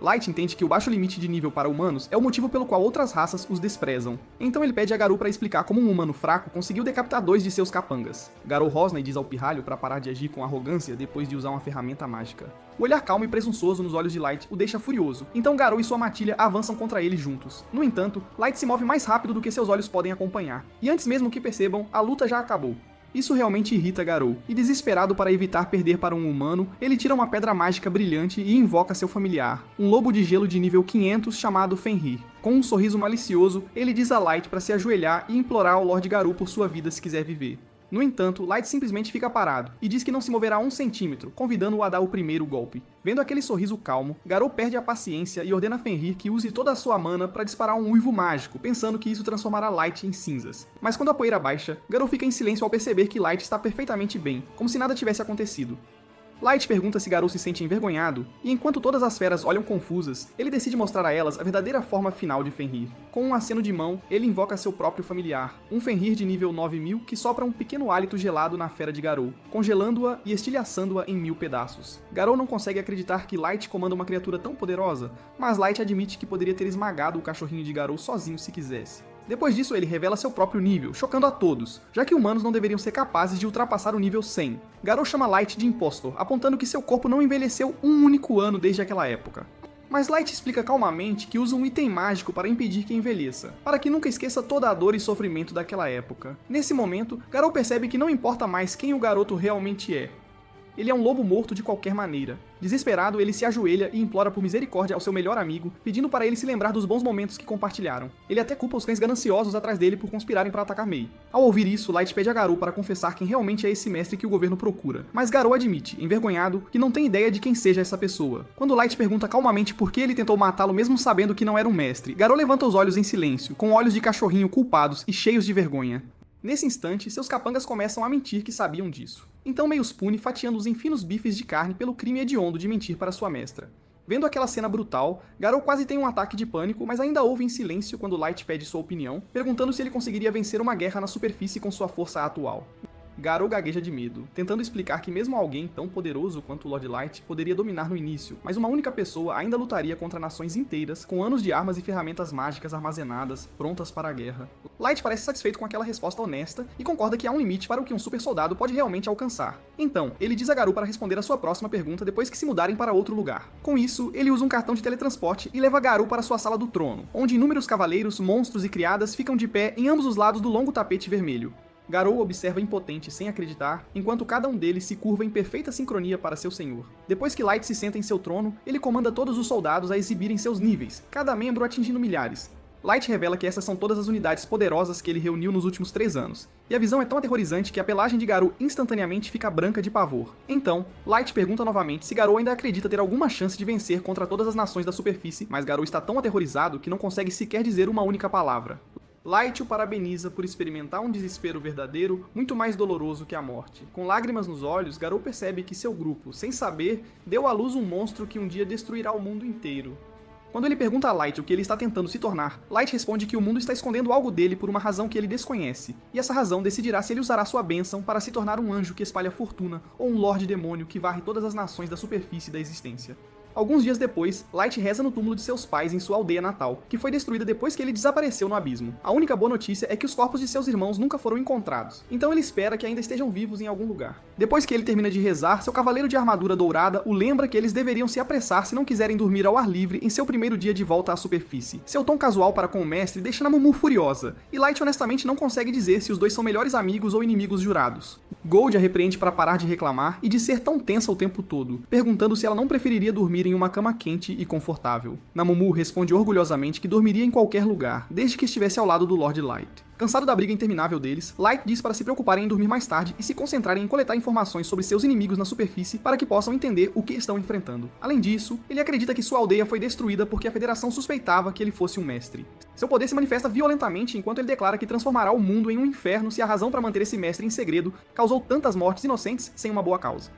Light entende que o baixo limite de nível para humanos é o motivo pelo qual outras raças os desprezam. Então ele pede a Garou para explicar como um humano fraco conseguiu decapitar 2 de seus capangas. Garou rosna e diz ao pirralho para parar de agir com arrogância depois de usar uma ferramenta mágica. O olhar calmo e presunçoso nos olhos de Light o deixa furioso, então Garou e sua matilha avançam contra ele juntos. No entanto, Light se move mais rápido do que seus olhos podem acompanhar, e antes mesmo que percebam, a luta já acabou. Isso realmente irrita Garou, e desesperado para evitar perder para um humano, ele tira uma pedra mágica brilhante e invoca seu familiar, um lobo de gelo de nível 500 chamado Fenrir. Com um sorriso malicioso, ele diz a Light para se ajoelhar e implorar ao Lord Garou por sua vida se quiser viver. No entanto, Light simplesmente fica parado, e diz que não se moverá 1 centímetro, convidando-o a dar o primeiro golpe. Vendo aquele sorriso calmo, Garou perde a paciência e ordena a Fenrir que use toda a sua mana para disparar um uivo mágico, pensando que isso transformará Light em cinzas. Mas quando a poeira baixa, Garou fica em silêncio ao perceber que Light está perfeitamente bem, como se nada tivesse acontecido. Light pergunta se Garou se sente envergonhado, e enquanto todas as feras olham confusas, ele decide mostrar a elas a verdadeira forma final de Fenrir. Com um aceno de mão, ele invoca seu próprio familiar, um Fenrir de nível 9000 que sopra um pequeno hálito gelado na fera de Garou, congelando-a e estilhaçando-a em 1000 pedaços. Garou não consegue acreditar que Light comanda uma criatura tão poderosa, mas Light admite que poderia ter esmagado o cachorrinho de Garou sozinho se quisesse. Depois disso, ele revela seu próprio nível, chocando a todos, já que humanos não deveriam ser capazes de ultrapassar o nível 100. Garou chama Light de impostor, apontando que seu corpo não envelheceu um único ano desde aquela época. Mas Light explica calmamente que usa um item mágico para impedir que envelheça, para que nunca esqueça toda a dor e sofrimento daquela época. Nesse momento, Garou percebe que não importa mais quem o garoto realmente é. Ele é um lobo morto de qualquer maneira. Desesperado, ele se ajoelha e implora por misericórdia ao seu melhor amigo, pedindo para ele se lembrar dos bons momentos que compartilharam. Ele até culpa os cães gananciosos atrás dele por conspirarem para atacar Mei. Ao ouvir isso, Light pede a Garou para confessar quem realmente é esse mestre que o governo procura. Mas Garou admite, envergonhado, que não tem ideia de quem seja essa pessoa. Quando Light pergunta calmamente por que ele tentou matá-lo mesmo sabendo que não era um mestre, Garou levanta os olhos em silêncio, com olhos de cachorrinho culpados e cheios de vergonha. Nesse instante, seus capangas começam a mentir que sabiam disso. Então Meios pune fatiando-os em finos bifes de carne pelo crime hediondo de mentir para sua mestra. Vendo aquela cena brutal, Garou quase tem um ataque de pânico, mas ainda ouve em silêncio quando Light pede sua opinião, perguntando se ele conseguiria vencer uma guerra na superfície com sua força atual. Garou gagueja de medo, tentando explicar que mesmo alguém tão poderoso quanto o Lord Light poderia dominar no início, mas uma única pessoa ainda lutaria contra nações inteiras, com anos de armas e ferramentas mágicas armazenadas, prontas para a guerra. Light parece satisfeito com aquela resposta honesta e concorda que há um limite para o que um super soldado pode realmente alcançar. Então, ele diz a Garou para responder a sua próxima pergunta depois que se mudarem para outro lugar. Com isso, ele usa um cartão de teletransporte e leva Garou para sua sala do trono, onde inúmeros cavaleiros, monstros e criadas ficam de pé em ambos os lados do longo tapete vermelho. Garou observa impotente sem acreditar, enquanto cada um deles se curva em perfeita sincronia para seu senhor. Depois que Light se senta em seu trono, ele comanda todos os soldados a exibirem seus níveis, cada membro atingindo milhares. Light revela que essas são todas as unidades poderosas que ele reuniu nos últimos 3 anos, e a visão é tão aterrorizante que a pelagem de Garou instantaneamente fica branca de pavor. Então, Light pergunta novamente se Garou ainda acredita ter alguma chance de vencer contra todas as nações da superfície, mas Garou está tão aterrorizado que não consegue sequer dizer uma única palavra. Light o parabeniza por experimentar um desespero verdadeiro, muito mais doloroso que a morte. Com lágrimas nos olhos, Garou percebe que seu grupo, sem saber, deu à luz um monstro que um dia destruirá o mundo inteiro. Quando ele pergunta a Light o que ele está tentando se tornar, Light responde que o mundo está escondendo algo dele por uma razão que ele desconhece, e essa razão decidirá se ele usará sua bênção para se tornar um anjo que espalha fortuna, ou um Lorde Demônio que varre todas as nações da superfície da existência. Alguns dias depois, Light reza no túmulo de seus pais em sua aldeia natal, que foi destruída depois que ele desapareceu no abismo. A única boa notícia é que os corpos de seus irmãos nunca foram encontrados, então ele espera que ainda estejam vivos em algum lugar. Depois que ele termina de rezar, seu cavaleiro de armadura dourada o lembra que eles deveriam se apressar se não quiserem dormir ao ar livre em seu primeiro dia de volta à superfície. Seu tom casual para com o mestre deixa Namumu furiosa, e Light honestamente não consegue dizer se os dois são melhores amigos ou inimigos jurados. Gold a repreende para parar de reclamar e de ser tão tensa o tempo todo, perguntando se ela não preferiria dormir em uma cama quente e confortável. Namumu responde orgulhosamente que dormiria em qualquer lugar, desde que estivesse ao lado do Lord Light. Cansado da briga interminável deles, Light diz para se preocuparem em dormir mais tarde e se concentrarem em coletar informações sobre seus inimigos na superfície para que possam entender o que estão enfrentando. Além disso, ele acredita que sua aldeia foi destruída porque a Federação suspeitava que ele fosse um mestre. Seu poder se manifesta violentamente enquanto ele declara que transformará o mundo em um inferno se a razão para manter esse mestre em segredo causou tantas mortes inocentes sem uma boa causa.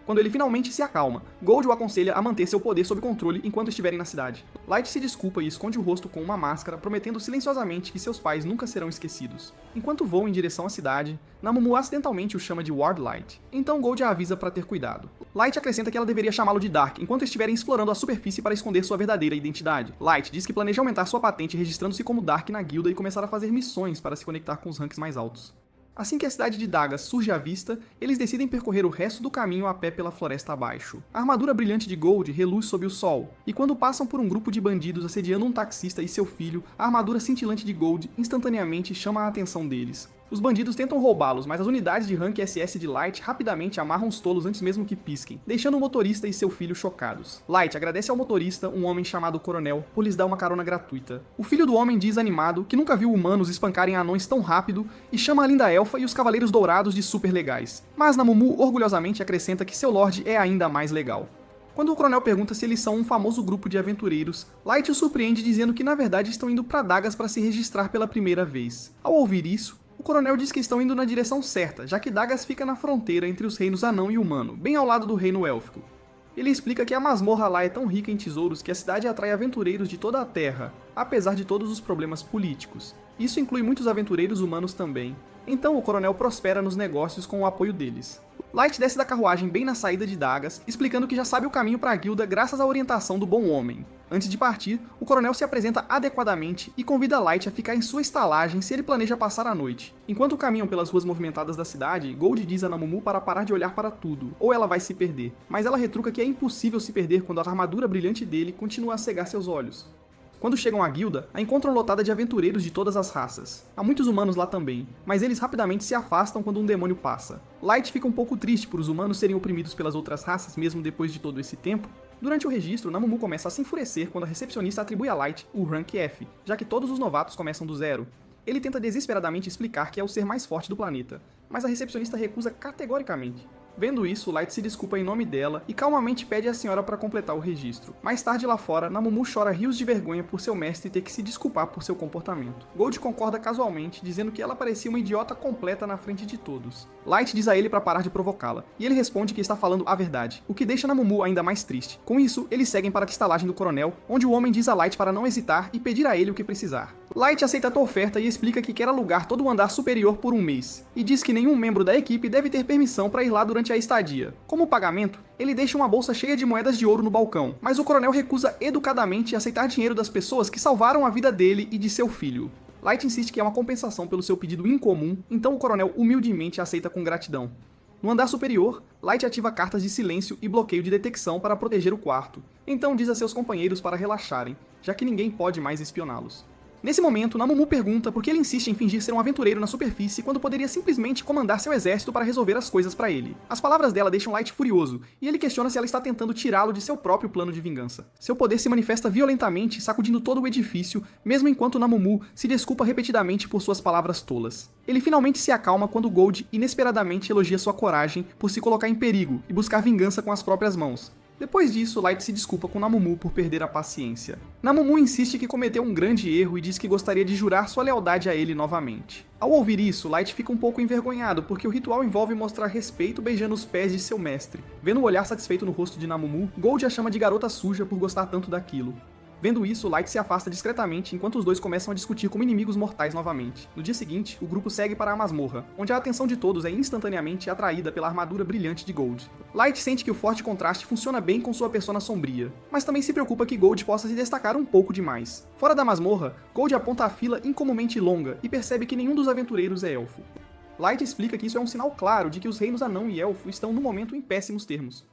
Quando ele finalmente se acalma, Gold o aconselha a manter seu poder sob controle enquanto estiverem na cidade. Light se desculpa e esconde o rosto com uma máscara, prometendo silenciosamente que seus pais nunca serão esquecidos. Enquanto voam em direção à cidade, Namumu acidentalmente o chama de Ward Light, então Gold a avisa para ter cuidado. Light acrescenta que ela deveria chamá-lo de Dark enquanto estiverem explorando a superfície para esconder sua verdadeira identidade. Light diz que planeja aumentar sua patente registrando-se como Dark na guilda e começar a fazer missões para se conectar com os ranks mais altos. Assim que a cidade de Dagas surge à vista, eles decidem percorrer o resto do caminho a pé pela floresta abaixo. A armadura brilhante de Gold reluz sob o sol, e quando passam por um grupo de bandidos assediando um taxista e seu filho, a armadura cintilante de Gold instantaneamente chama a atenção deles. Os bandidos tentam roubá-los, mas as unidades de rank SS de Light rapidamente amarram os tolos antes mesmo que pisquem, deixando o motorista e seu filho chocados. Light agradece ao motorista, um homem chamado Coronel, por lhes dar uma carona gratuita. O filho do homem diz animado que nunca viu humanos espancarem anões tão rápido e chama a linda elfa e os cavaleiros dourados de super legais. Mas Namumu orgulhosamente acrescenta que seu Lorde é ainda mais legal. Quando o coronel pergunta se eles são um famoso grupo de aventureiros, Light o surpreende dizendo que na verdade estão indo para Dagas para se registrar pela primeira vez. Ao ouvir isso, o coronel diz que estão indo na direção certa, já que Dagas fica na fronteira entre os reinos anão e humano, bem ao lado do reino élfico. Ele explica que a masmorra lá é tão rica em tesouros que a cidade atrai aventureiros de toda a Terra, apesar de todos os problemas políticos. Isso inclui muitos aventureiros humanos também. Então o coronel prospera nos negócios com o apoio deles. Light desce da carruagem bem na saída de Dagas, explicando que já sabe o caminho para a guilda graças à orientação do bom homem. Antes de partir, o coronel se apresenta adequadamente e convida Light a ficar em sua estalagem se ele planeja passar a noite. Enquanto caminham pelas ruas movimentadas da cidade, Gold diz a Namumu para parar de olhar para tudo, ou ela vai se perder. Mas ela retruca que é impossível se perder quando a armadura brilhante dele continua a cegar seus olhos. Quando chegam à guilda, a encontram lotada de aventureiros de todas as raças. Há muitos humanos lá também, mas eles rapidamente se afastam quando um demônio passa. Light fica um pouco triste por os humanos serem oprimidos pelas outras raças mesmo depois de todo esse tempo. Durante o registro, Namumu começa a se enfurecer quando a recepcionista atribui a Light o rank F, já que todos os novatos começam do zero. Ele tenta desesperadamente explicar que é o ser mais forte do planeta, mas a recepcionista recusa categoricamente. Vendo isso, Light se desculpa em nome dela e calmamente pede à senhora para completar o registro. Mais tarde lá fora, Namumu chora rios de vergonha por seu mestre ter que se desculpar por seu comportamento. Gold concorda casualmente, dizendo que ela parecia uma idiota completa na frente de todos. Light diz a ele para parar de provocá-la, e ele responde que está falando a verdade, o que deixa Namumu ainda mais triste. Com isso, eles seguem para a estalagem do coronel, onde o homem diz a Light para não hesitar e pedir a ele o que precisar. Light aceita a oferta e explica que quer alugar todo o andar superior por um mês, e diz que nenhum membro da equipe deve ter permissão para ir lá durante a estadia. Como pagamento, ele deixa uma bolsa cheia de moedas de ouro no balcão, mas o coronel recusa educadamente aceitar dinheiro das pessoas que salvaram a vida dele e de seu filho. Light insiste que é uma compensação pelo seu pedido incomum, então o coronel humildemente aceita com gratidão. No andar superior, Light ativa cartas de silêncio e bloqueio de detecção para proteger o quarto, então diz a seus companheiros para relaxarem, já que ninguém pode mais espioná-los. Nesse momento, Namumu pergunta por que ele insiste em fingir ser um aventureiro na superfície quando poderia simplesmente comandar seu exército para resolver as coisas para ele. As palavras dela deixam Light furioso, e ele questiona se ela está tentando tirá-lo de seu próprio plano de vingança. Seu poder se manifesta violentamente, sacudindo todo o edifício, mesmo enquanto Namumu se desculpa repetidamente por suas palavras tolas. Ele finalmente se acalma quando Gold inesperadamente elogia sua coragem por se colocar em perigo e buscar vingança com as próprias mãos. Depois disso, Light se desculpa com Namumu por perder a paciência. Namumu insiste que cometeu um grande erro e diz que gostaria de jurar sua lealdade a ele novamente. Ao ouvir isso, Light fica um pouco envergonhado, porque o ritual envolve mostrar respeito beijando os pés de seu mestre. Vendo o olhar satisfeito no rosto de Namumu, Gold a chama de garota suja por gostar tanto daquilo. Vendo isso, Light se afasta discretamente enquanto os dois começam a discutir como inimigos mortais novamente. No dia seguinte, o grupo segue para a masmorra, onde a atenção de todos é instantaneamente atraída pela armadura brilhante de Gold. Light sente que o forte contraste funciona bem com sua persona sombria, mas também se preocupa que Gold possa se destacar um pouco demais. Fora da masmorra, Gold aponta a fila incomumente longa e percebe que nenhum dos aventureiros é elfo. Light explica que isso é um sinal claro de que os reinos anão e elfo estão no momento em péssimos termos.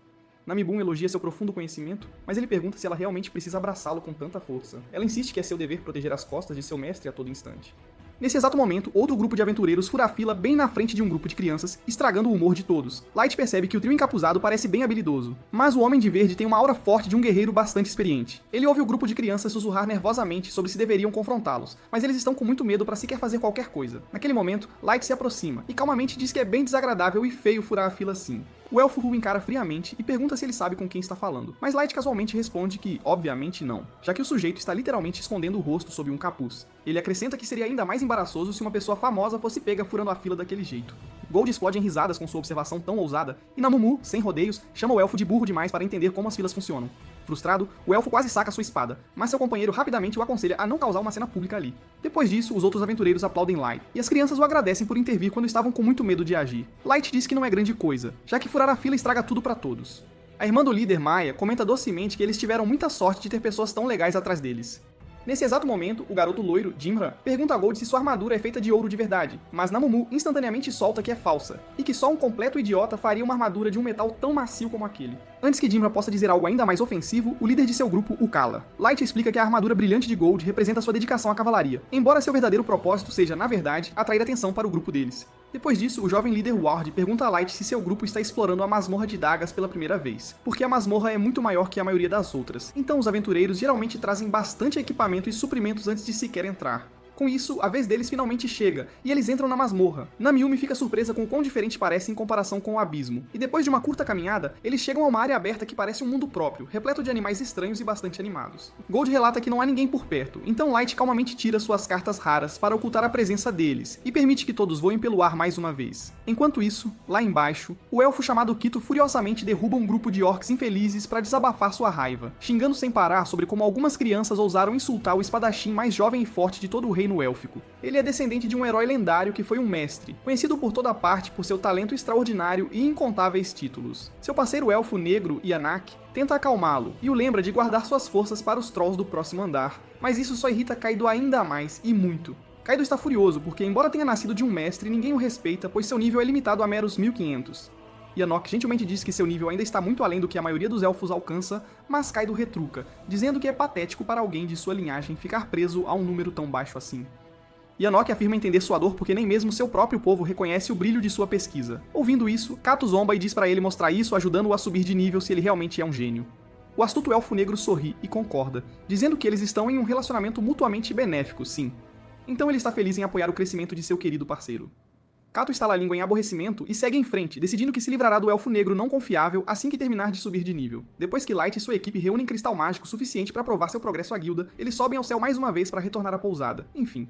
Namibum elogia seu profundo conhecimento, mas ele pergunta se ela realmente precisa abraçá-lo com tanta força. Ela insiste que é seu dever proteger as costas de seu mestre a todo instante. Nesse exato momento, outro grupo de aventureiros fura a fila bem na frente de um grupo de crianças, estragando o humor de todos. Light percebe que o trio encapuzado parece bem habilidoso, mas o Homem de Verde tem uma aura forte de um guerreiro bastante experiente. Ele ouve o grupo de crianças sussurrar nervosamente sobre se deveriam confrontá-los, mas eles estão com muito medo para sequer fazer qualquer coisa. Naquele momento, Light se aproxima e calmamente diz que é bem desagradável e feio furar a fila assim. O elfo o encara friamente e pergunta se ele sabe com quem está falando, mas Light casualmente responde que, obviamente, não, já que o sujeito está literalmente escondendo o rosto sob um capuz. Ele acrescenta que seria ainda mais embaraçoso se uma pessoa famosa fosse pega furando a fila daquele jeito. Gold explode em risadas com sua observação tão ousada, e Namumu, sem rodeios, chama o elfo de burro demais para entender como as filas funcionam. Frustrado, o elfo quase saca sua espada, mas seu companheiro rapidamente o aconselha a não causar uma cena pública ali. Depois disso, os outros aventureiros aplaudem Light, e as crianças o agradecem por intervir quando estavam com muito medo de agir. Light diz que não é grande coisa, já que furar a fila estraga tudo pra todos. A irmã do líder, Maya, comenta docemente que eles tiveram muita sorte de ter pessoas tão legais atrás deles. Nesse exato momento, o garoto loiro, Jimra, pergunta a Gold se sua armadura é feita de ouro de verdade, mas Namumu instantaneamente solta que é falsa, e que só um completo idiota faria uma armadura de um metal tão macio como aquele. Antes que Jimra possa dizer algo ainda mais ofensivo, o líder de seu grupo o cala. Light explica que a armadura brilhante de Gold representa sua dedicação à cavalaria, embora seu verdadeiro propósito seja, na verdade, atrair atenção para o grupo deles. Depois disso, o jovem líder Ward pergunta a Light se seu grupo está explorando a masmorra de Dagas pela primeira vez, porque a masmorra é muito maior que a maioria das outras, então os aventureiros geralmente trazem bastante equipamento e suprimentos antes de sequer entrar. Com isso, a vez deles finalmente chega, e eles entram na masmorra. Namiumi fica surpresa com o quão diferente parece em comparação com o abismo, e depois de uma curta caminhada, eles chegam a uma área aberta que parece um mundo próprio, repleto de animais estranhos e bastante animados. Gold relata que não há ninguém por perto, então Light calmamente tira suas cartas raras para ocultar a presença deles, e permite que todos voem pelo ar mais uma vez. Enquanto isso, lá embaixo, o elfo chamado Kito furiosamente derruba um grupo de orcs infelizes para desabafar sua raiva, xingando sem parar sobre como algumas crianças ousaram insultar o espadachim mais jovem e forte de todo o reino élfico. Ele é descendente de um herói lendário que foi um mestre, conhecido por toda parte por seu talento extraordinário e incontáveis títulos. Seu parceiro elfo negro, Yanak, tenta acalmá-lo e o lembra de guardar suas forças para os trolls do próximo andar, mas isso só irrita Kaido ainda mais, e muito. Kaido está furioso porque, embora tenha nascido de um mestre, ninguém o respeita, pois seu nível é limitado a meros 1500. Yanok gentilmente diz que seu nível ainda está muito além do que a maioria dos elfos alcança, mas Kaido retruca, dizendo que é patético para alguém de sua linhagem ficar preso a um número tão baixo assim. Yanok afirma entender sua dor porque nem mesmo seu próprio povo reconhece o brilho de sua pesquisa. Ouvindo isso, Kato zomba e diz para ele mostrar isso, ajudando-o a subir de nível se ele realmente é um gênio. O astuto elfo negro sorri e concorda, dizendo que eles estão em um relacionamento mutuamente benéfico, sim. Então ele está feliz em apoiar o crescimento de seu querido parceiro. Kato estala a língua em aborrecimento e segue em frente, decidindo que se livrará do elfo negro não confiável assim que terminar de subir de nível. Depois que Light e sua equipe reúnem cristal mágico suficiente para provar seu progresso à guilda, eles sobem ao céu mais uma vez para retornar à pousada. Enfim.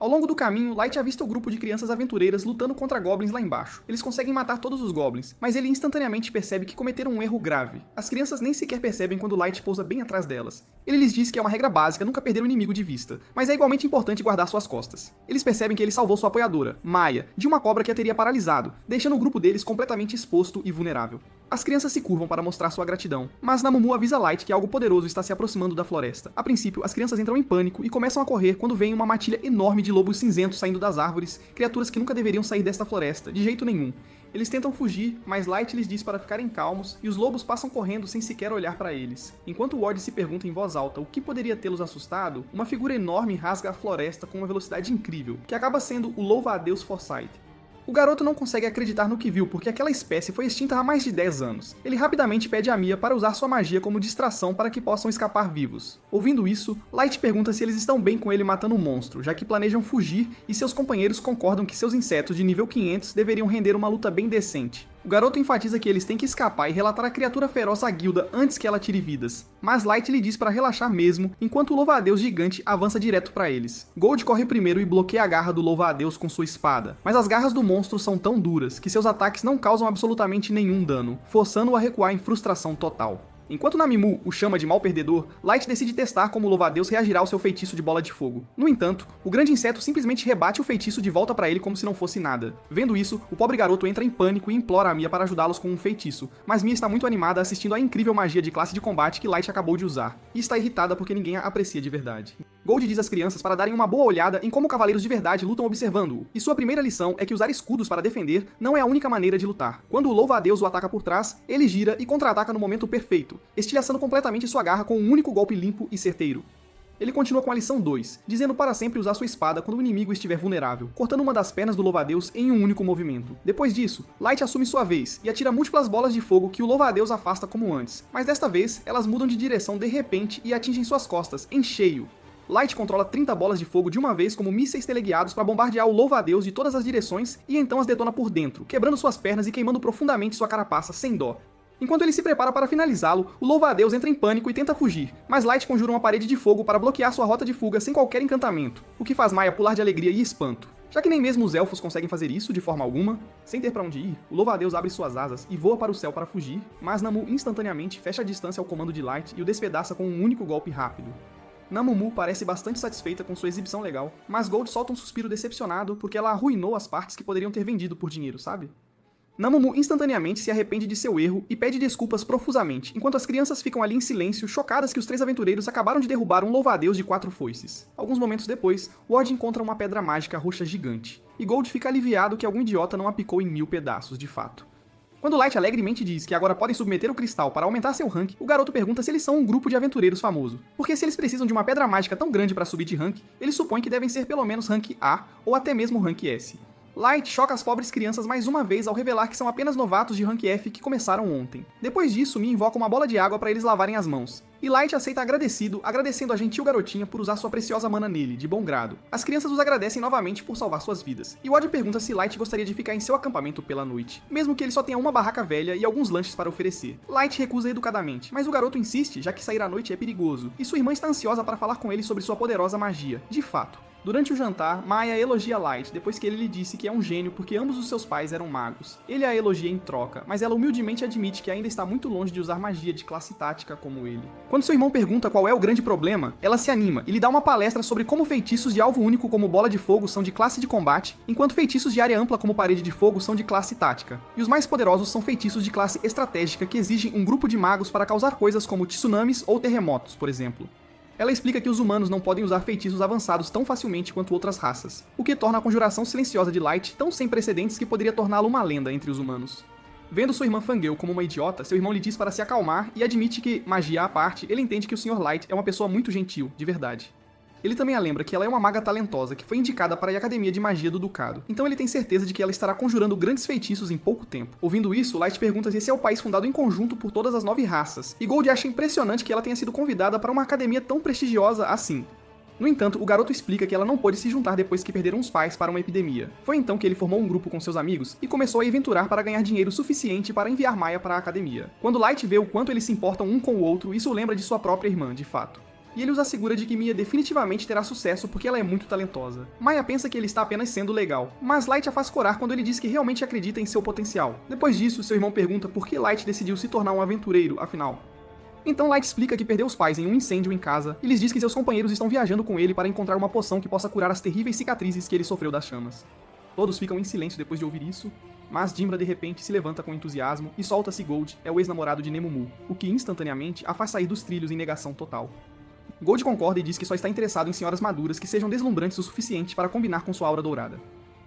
Ao longo do caminho, Light avista o grupo de crianças aventureiras lutando contra goblins lá embaixo. Eles conseguem matar todos os goblins, mas ele instantaneamente percebe que cometeram um erro grave. As crianças nem sequer percebem quando Light pousa bem atrás delas. Ele lhes diz que é uma regra básica nunca perder o inimigo de vista, mas é igualmente importante guardar suas costas. Eles percebem que ele salvou sua apoiadora, Maya, de uma cobra que a teria paralisado, deixando o grupo deles completamente exposto e vulnerável. As crianças se curvam para mostrar sua gratidão, mas Namumu avisa Light que algo poderoso está se aproximando da floresta. A princípio, as crianças entram em pânico e começam a correr quando veem uma matilha enorme de lobos cinzentos saindo das árvores, criaturas que nunca deveriam sair desta floresta, de jeito nenhum. Eles tentam fugir, mas Light lhes diz para ficarem calmos e os lobos passam correndo sem sequer olhar para eles. Enquanto Ward se pergunta em voz alta o que poderia tê-los assustado, uma figura enorme rasga a floresta com uma velocidade incrível, que acaba sendo o louva-a-Deus Forsyth. O garoto não consegue acreditar no que viu porque aquela espécie foi extinta há mais de 10 anos. Ele rapidamente pede a Mia para usar sua magia como distração para que possam escapar vivos. Ouvindo isso, Light pergunta se eles estão bem com ele matando o monstro, já que planejam fugir e seus companheiros concordam que seus insetos de nível 500 deveriam render uma luta bem decente. O garoto enfatiza que eles têm que escapar e relatar a criatura feroz à guilda antes que ela tire vidas, mas Light lhe diz para relaxar mesmo, enquanto o louva-a-Deus gigante avança direto para eles. Gold corre primeiro e bloqueia a garra do louva-a-Deus com sua espada, mas as garras do monstro são tão duras que seus ataques não causam absolutamente nenhum dano, forçando-o a recuar em frustração total. Enquanto Namimu o chama de mal perdedor, Light decide testar como o louva-a-Deus reagirá ao seu feitiço de bola de fogo. No entanto, o grande inseto simplesmente rebate o feitiço de volta para ele como se não fosse nada. Vendo isso, o pobre garoto entra em pânico e implora a Mia para ajudá-los com um feitiço, mas Mia está muito animada assistindo à incrível magia de classe de combate que Light acabou de usar, e está irritada porque ninguém a aprecia de verdade. Gold diz às crianças para darem uma boa olhada em como cavaleiros de verdade lutam observando-o, e sua primeira lição é que usar escudos para defender não é a única maneira de lutar. Quando o louva-a-Deus o ataca por trás, ele gira e contra-ataca no momento perfeito, estilhaçando completamente sua garra com um único golpe limpo e certeiro. Ele continua com a lição 2, dizendo para sempre usar sua espada quando o inimigo estiver vulnerável, cortando uma das pernas do louva-a-Deus em um único movimento. Depois disso, Light assume sua vez e atira múltiplas bolas de fogo que o louva-a-Deus afasta como antes, mas desta vez elas mudam de direção de repente e atingem suas costas, em cheio. Light controla 30 bolas de fogo de uma vez como mísseis teleguiados para bombardear o louva-a-Deus de todas as direções e então as detona por dentro, quebrando suas pernas e queimando profundamente sua carapaça sem dó. Enquanto ele se prepara para finalizá-lo, o louva-a-Deus entra em pânico e tenta fugir, mas Light conjura uma parede de fogo para bloquear sua rota de fuga sem qualquer encantamento, o que faz Maya pular de alegria e espanto. Já que nem mesmo os elfos conseguem fazer isso de forma alguma, sem ter para onde ir, o louva-a-Deus abre suas asas e voa para o céu para fugir, mas Namu instantaneamente fecha a distância ao comando de Light e o despedaça com um único golpe rápido. Namumu parece bastante satisfeita com sua exibição legal, mas Gold solta um suspiro decepcionado porque ela arruinou as partes que poderiam ter vendido por dinheiro, sabe? Namumu instantaneamente se arrepende de seu erro e pede desculpas profusamente, enquanto as crianças ficam ali em silêncio, chocadas que os 3 aventureiros acabaram de derrubar um louva-a-Deus de 4 foices. Alguns momentos depois, Ward encontra uma pedra mágica roxa gigante, e Gold fica aliviado que algum idiota não a picou em 1000 pedaços, de fato. Quando Light alegremente diz que agora podem submeter o cristal para aumentar seu rank, o garoto pergunta se eles são um grupo de aventureiros famoso. Porque se eles precisam de uma pedra mágica tão grande para subir de rank, ele supõe que devem ser pelo menos rank A ou até mesmo rank S. Light choca as pobres crianças mais uma vez ao revelar que são apenas novatos de rank F que começaram ontem. Depois disso, Mia invoca uma bola de água para eles lavarem as mãos. E Light aceita agradecido, agradecendo a gentil garotinha por usar sua preciosa mana nele, de bom grado. As crianças os agradecem novamente por salvar suas vidas. E Ward pergunta se Light gostaria de ficar em seu acampamento pela noite, mesmo que ele só tenha uma barraca velha e alguns lanches para oferecer. Light recusa educadamente, mas o garoto insiste, já que sair à noite é perigoso, e sua irmã está ansiosa para falar com ele sobre sua poderosa magia, de fato. Durante o jantar, Maya elogia Light depois que ele lhe disse que é um gênio porque ambos os seus pais eram magos. Ele a elogia em troca, mas ela humildemente admite que ainda está muito longe de usar magia de classe tática como ele. Quando seu irmão pergunta qual é o grande problema, ela se anima e lhe dá uma palestra sobre como feitiços de alvo único como bola de fogo são de classe de combate, enquanto feitiços de área ampla como parede de fogo são de classe tática. E os mais poderosos são feitiços de classe estratégica que exigem um grupo de magos para causar coisas como tsunamis ou terremotos, por exemplo. Ela explica que os humanos não podem usar feitiços avançados tão facilmente quanto outras raças, o que torna a conjuração silenciosa de Light tão sem precedentes que poderia torná-lo uma lenda entre os humanos. Vendo sua irmã Fangirl como uma idiota, seu irmão lhe diz para se acalmar e admite que, magia à parte, ele entende que o Sr. Light é uma pessoa muito gentil, de verdade. Ele também a lembra que ela é uma maga talentosa que foi indicada para a Academia de Magia do Ducado, então ele tem certeza de que ela estará conjurando grandes feitiços em pouco tempo. Ouvindo isso, Light pergunta se esse é o país fundado em conjunto por todas as 9 raças, e Gold acha impressionante que ela tenha sido convidada para uma academia tão prestigiosa assim. No entanto, o garoto explica que ela não pôde se juntar depois que perderam os pais para uma epidemia. Foi então que ele formou um grupo com seus amigos e começou a aventurar para ganhar dinheiro suficiente para enviar Maya para a academia. Quando Light vê o quanto eles se importam um com o outro, isso lembra de sua própria irmã, de fato. E ele os assegura de que Mia definitivamente terá sucesso porque ela é muito talentosa. Maya pensa que ele está apenas sendo legal, mas Light a faz corar quando ele diz que realmente acredita em seu potencial. Depois disso, seu irmão pergunta por que Light decidiu se tornar um aventureiro, afinal. Então Light explica que perdeu os pais em um incêndio em casa e lhes diz que seus companheiros estão viajando com ele para encontrar uma poção que possa curar as terríveis cicatrizes que ele sofreu das chamas. Todos ficam em silêncio depois de ouvir isso, mas Dimbra de repente se levanta com entusiasmo e solta-se Gold, é o ex-namorado de Nemumu, o que instantaneamente a faz sair dos trilhos em negação total. Gold concorda e diz que só está interessado em senhoras maduras que sejam deslumbrantes o suficiente para combinar com sua aura dourada.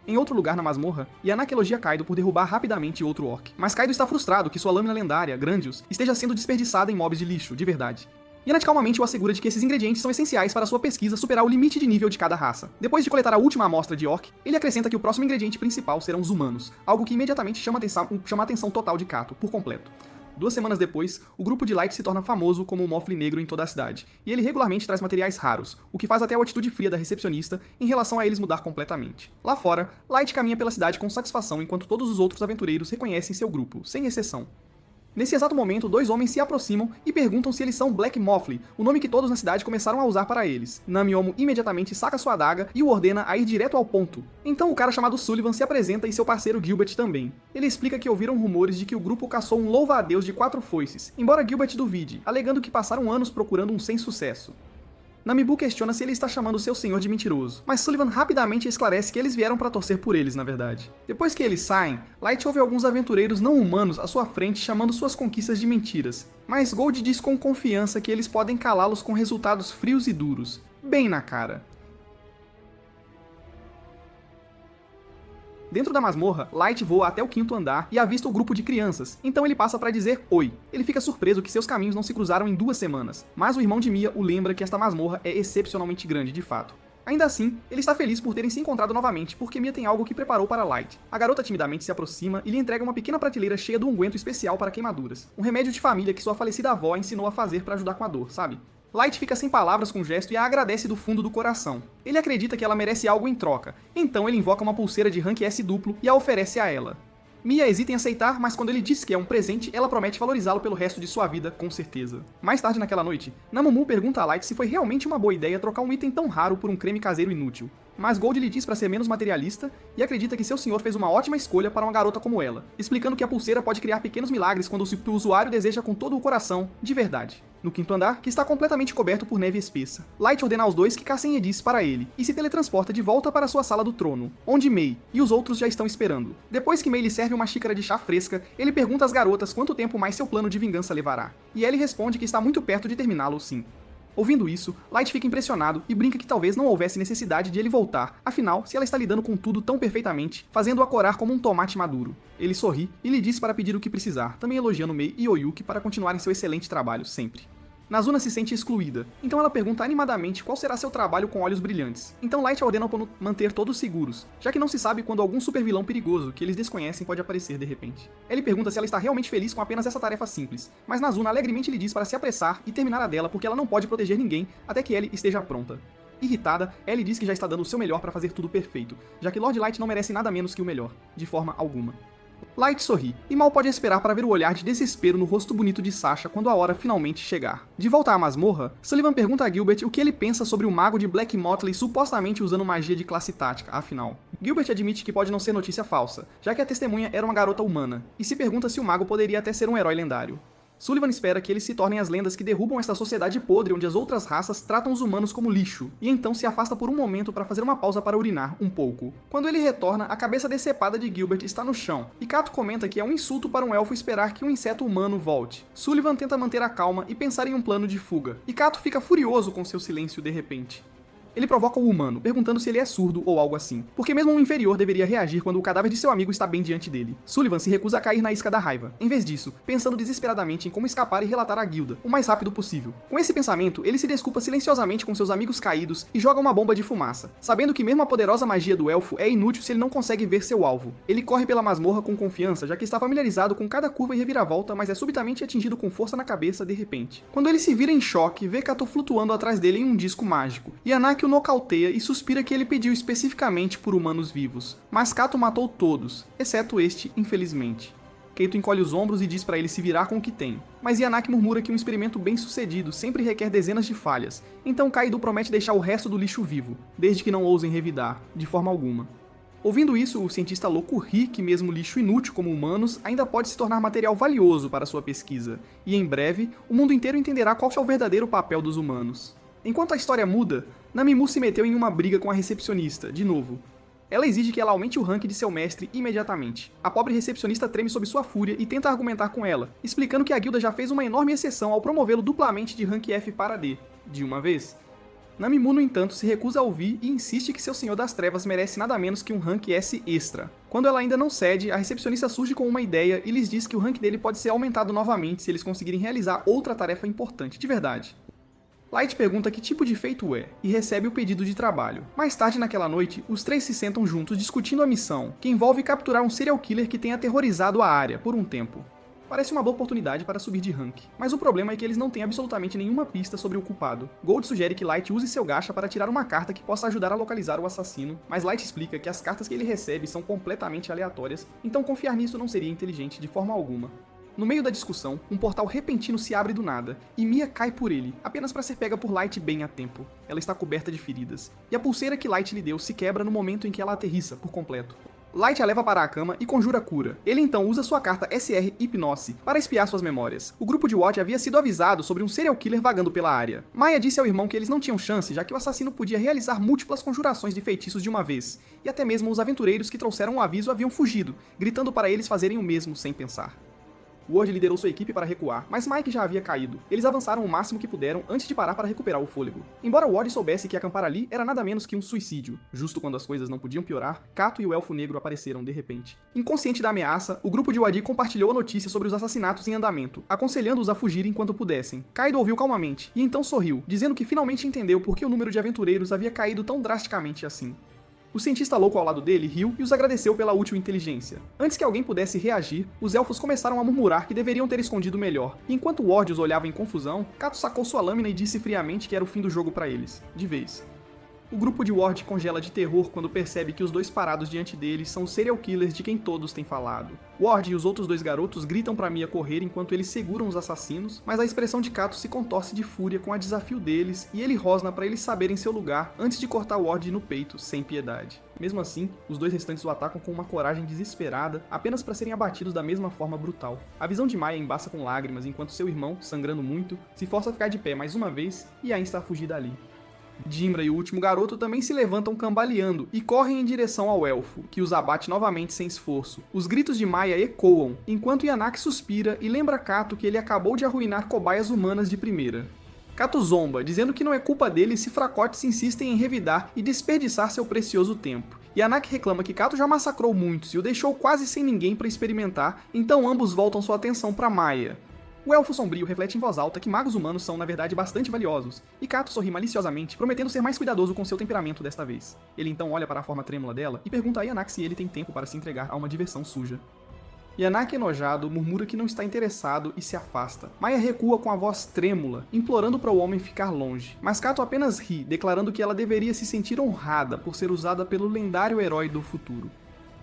Em outro lugar na masmorra, Yanaki elogia Kaido por derrubar rapidamente outro orc, mas Kaido está frustrado que sua lâmina lendária, Grandius, esteja sendo desperdiçada em mobs de lixo, de verdade. Yanaki calmamente o assegura de que esses ingredientes são essenciais para sua pesquisa superar o limite de nível de cada raça. Depois de coletar a última amostra de orc, ele acrescenta que o próximo ingrediente principal serão os humanos, algo que imediatamente chama a atenção total de Kato, por completo. 2 semanas depois, o grupo de Light se torna famoso como o Mofle Negro em toda a cidade, e ele regularmente traz materiais raros, o que faz até a atitude fria da recepcionista em relação a eles mudar completamente. Lá fora, Light caminha pela cidade com satisfação enquanto todos os outros aventureiros reconhecem seu grupo, sem exceção. Nesse exato momento, 2 homens se aproximam e perguntam se eles são Black Mofle, o nome que todos na cidade começaram a usar para eles. Namiomo imediatamente saca sua adaga e o ordena a ir direto ao ponto. Então o cara chamado Sullivan se apresenta e seu parceiro Gilbert também. Ele explica que ouviram rumores de que o grupo caçou um louva-a-Deus de 4 foices, embora Gilbert duvide, alegando que passaram anos procurando um sem sucesso. Namibu questiona se ele está chamando seu senhor de mentiroso, mas Sullivan rapidamente esclarece que eles vieram para torcer por eles, na verdade. Depois que eles saem, Light ouve alguns aventureiros não humanos à sua frente chamando suas conquistas de mentiras, mas Gold diz com confiança que eles podem calá-los com resultados frios e duros, bem na cara. Dentro da masmorra, Light voa até o 5º andar e avista o grupo de crianças, então ele passa para dizer oi. Ele fica surpreso que seus caminhos não se cruzaram em 2 semanas, mas o irmão de Mia o lembra que esta masmorra é excepcionalmente grande de fato. Ainda assim, ele está feliz por terem se encontrado novamente, porque Mia tem algo que preparou para Light. A garota timidamente se aproxima e lhe entrega uma pequena prateleira cheia de um unguento especial para queimaduras, um remédio de família que sua falecida avó ensinou a fazer para ajudar com a dor, sabe? Light fica sem palavras com o gesto e a agradece do fundo do coração. Ele acredita que ela merece algo em troca, então ele invoca uma pulseira de rank S duplo e a oferece a ela. Mia hesita em aceitar, mas quando ele diz que é um presente, ela promete valorizá-lo pelo resto de sua vida, com certeza. Mais tarde naquela noite, Namumu pergunta a Light se foi realmente uma boa ideia trocar um item tão raro por um creme caseiro inútil. Mas Gold lhe diz para ser menos materialista e acredita que seu senhor fez uma ótima escolha para uma garota como ela, explicando que a pulseira pode criar pequenos milagres quando o usuário deseja com todo o coração, de verdade. No 5º andar, que está completamente coberto por neve espessa, Light ordena aos 2 que caçem Edis para ele e se teletransporta de volta para sua sala do trono, onde Mei e os outros já estão esperando. Depois que Mei lhe serve uma xícara de chá fresca, ele pergunta às garotas quanto tempo mais seu plano de vingança levará, e Ellie responde que está muito perto de terminá-lo sim. Ouvindo isso, Light fica impressionado e brinca que talvez não houvesse necessidade de ele voltar, afinal, se ela está lidando com tudo tão perfeitamente, fazendo-a corar como um tomate maduro. Ele sorri e lhe diz para pedir o que precisar, também elogiando Mei e Oyuki para continuarem seu excelente trabalho sempre. Nazuna se sente excluída, então ela pergunta animadamente qual será seu trabalho com olhos brilhantes. Então Light ordena manter todos seguros, já que não se sabe quando algum supervilão perigoso que eles desconhecem pode aparecer de repente. Ele pergunta se ela está realmente feliz com apenas essa tarefa simples, mas Nazuna alegremente lhe diz para se apressar e terminar a dela porque ela não pode proteger ninguém até que Ellie esteja pronta. Irritada, Ellie diz que já está dando o seu melhor para fazer tudo perfeito, já que Lord Light não merece nada menos que o melhor, de forma alguma. Light sorri, e mal pode esperar para ver o olhar de desespero no rosto bonito de Sasha quando a hora finalmente chegar. De volta à masmorra, Sullivan pergunta a Gilbert o que ele pensa sobre o mago de Black Motley supostamente usando magia de classe tática, afinal. Gilbert admite que pode não ser notícia falsa, já que a testemunha era uma garota humana, e se pergunta se o mago poderia até ser um herói lendário. Sullivan espera que eles se tornem as lendas que derrubam esta sociedade podre onde as outras raças tratam os humanos como lixo, e então se afasta por um momento para fazer uma pausa para urinar um pouco. Quando ele retorna, a cabeça decepada de Gilbert está no chão, e Kato comenta que é um insulto para um elfo esperar que um inseto humano volte. Sullivan tenta manter a calma e pensar em um plano de fuga, e Kato fica furioso com seu silêncio de repente. Ele provoca o humano, perguntando se ele é surdo ou algo assim, porque mesmo um inferior deveria reagir quando o cadáver de seu amigo está bem diante dele. Sullivan se recusa a cair na isca da raiva, em vez disso, pensando desesperadamente em como escapar e relatar à guilda, o mais rápido possível. Com esse pensamento, ele se desculpa silenciosamente com seus amigos caídos e joga uma bomba de fumaça, sabendo que mesmo a poderosa magia do elfo é inútil se ele não consegue ver seu alvo. Ele corre pela masmorra com confiança, já que está familiarizado com cada curva e reviravolta, mas é subitamente atingido com força na cabeça de repente. Quando ele se vira em choque, vê Kato flutuando atrás dele em um disco mágico, e Anak o nocauteia e suspira que ele pediu especificamente por humanos vivos. Mas Kato matou todos, exceto este, infelizmente. Keito encolhe os ombros e diz para ele se virar com o que tem. Mas Yanaki murmura que um experimento bem sucedido sempre requer dezenas de falhas, então Kaido promete deixar o resto do lixo vivo, desde que não ousem revidar, de forma alguma. Ouvindo isso, o cientista louco ri que mesmo lixo inútil como humanos ainda pode se tornar material valioso para sua pesquisa, e em breve, o mundo inteiro entenderá qual é o verdadeiro papel dos humanos. Enquanto a história muda, Namimu se meteu em uma briga com a recepcionista, de novo. Ela exige que ela aumente o rank de seu mestre imediatamente. A pobre recepcionista treme sob sua fúria e tenta argumentar com ela, explicando que a guilda já fez uma enorme exceção ao promovê-lo duplamente de rank F para D, de uma vez. Namimu, no entanto, se recusa a ouvir e insiste que seu Senhor das Trevas merece nada menos que um rank S extra. Quando ela ainda não cede, a recepcionista surge com uma ideia e lhes diz que o rank dele pode ser aumentado novamente se eles conseguirem realizar outra tarefa importante, de verdade. Light pergunta que tipo de feito é, e recebe o pedido de trabalho. Mais tarde naquela noite, os três se sentam juntos discutindo a missão, que envolve capturar um serial killer que tem aterrorizado a área por um tempo. Parece uma boa oportunidade para subir de rank, mas o problema é que eles não têm absolutamente nenhuma pista sobre o culpado. Gold sugere que Light use seu gacha para tirar uma carta que possa ajudar a localizar o assassino, mas Light explica que as cartas que ele recebe são completamente aleatórias, então confiar nisso não seria inteligente de forma alguma. No meio da discussão, um portal repentino se abre do nada, e Mia cai por ele, apenas para ser pega por Light bem a tempo. Ela está coberta de feridas, e a pulseira que Light lhe deu se quebra no momento em que ela aterrissa por completo. Light a leva para a cama e conjura cura. Ele então usa sua carta SR Hipnose para espiar suas memórias. O grupo de Watch havia sido avisado sobre um serial killer vagando pela área. Maya disse ao irmão que eles não tinham chance, já que o assassino podia realizar múltiplas conjurações de feitiços de uma vez, e até mesmo os aventureiros que trouxeram o aviso haviam fugido, gritando para eles fazerem o mesmo sem pensar. Ward liderou sua equipe para recuar, mas Mike já havia caído. Eles avançaram o máximo que puderam antes de parar para recuperar o fôlego. Embora Ward soubesse que acampar ali era nada menos que um suicídio, justo quando as coisas não podiam piorar, Kato e o Elfo Negro apareceram de repente. Inconsciente da ameaça, o grupo de Wadi compartilhou a notícia sobre os assassinatos em andamento, aconselhando-os a fugir enquanto pudessem. Kaido ouviu calmamente, e então sorriu, dizendo que finalmente entendeu por que o número de aventureiros havia caído tão drasticamente assim. O cientista louco ao lado dele riu e os agradeceu pela útil inteligência. Antes que alguém pudesse reagir, os elfos começaram a murmurar que deveriam ter escondido melhor, e enquanto Ward os olhava em confusão, Kato sacou sua lâmina e disse friamente que era o fim do jogo para eles, de vez. O grupo de Ward congela de terror quando percebe que os dois parados diante deles são os serial killers de quem todos têm falado. Ward e os outros dois garotos gritam para Mia correr enquanto eles seguram os assassinos, mas a expressão de Kato se contorce de fúria com o desafio deles e ele rosna para eles saberem seu lugar antes de cortar Ward no peito, sem piedade. Mesmo assim, os dois restantes o atacam com uma coragem desesperada, apenas para serem abatidos da mesma forma brutal. A visão de Maya embaça com lágrimas enquanto seu irmão, sangrando muito, se força a ficar de pé mais uma vez e a insta a fugir dali. Dimbra e o último garoto também se levantam cambaleando e correm em direção ao elfo, que os abate novamente sem esforço. Os gritos de Maya ecoam, enquanto Yanaki suspira e lembra Kato que ele acabou de arruinar cobaias humanas de primeira. Kato zomba, dizendo que não é culpa dele se fracotes insistem em revidar e desperdiçar seu precioso tempo. Yanaki reclama que Kato já massacrou muitos e o deixou quase sem ninguém para experimentar, então ambos voltam sua atenção para Maya. O Elfo Sombrio reflete em voz alta que magos humanos são, na verdade, bastante valiosos, e Kato sorri maliciosamente, prometendo ser mais cuidadoso com seu temperamento desta vez. Ele então olha para a forma trêmula dela e pergunta a Yanaki se ele tem tempo para se entregar a uma diversão suja. Yanaki, enojado, murmura que não está interessado e se afasta. Maya recua com a voz trêmula, implorando para o homem ficar longe, mas Kato apenas ri, declarando que ela deveria se sentir honrada por ser usada pelo lendário herói do futuro.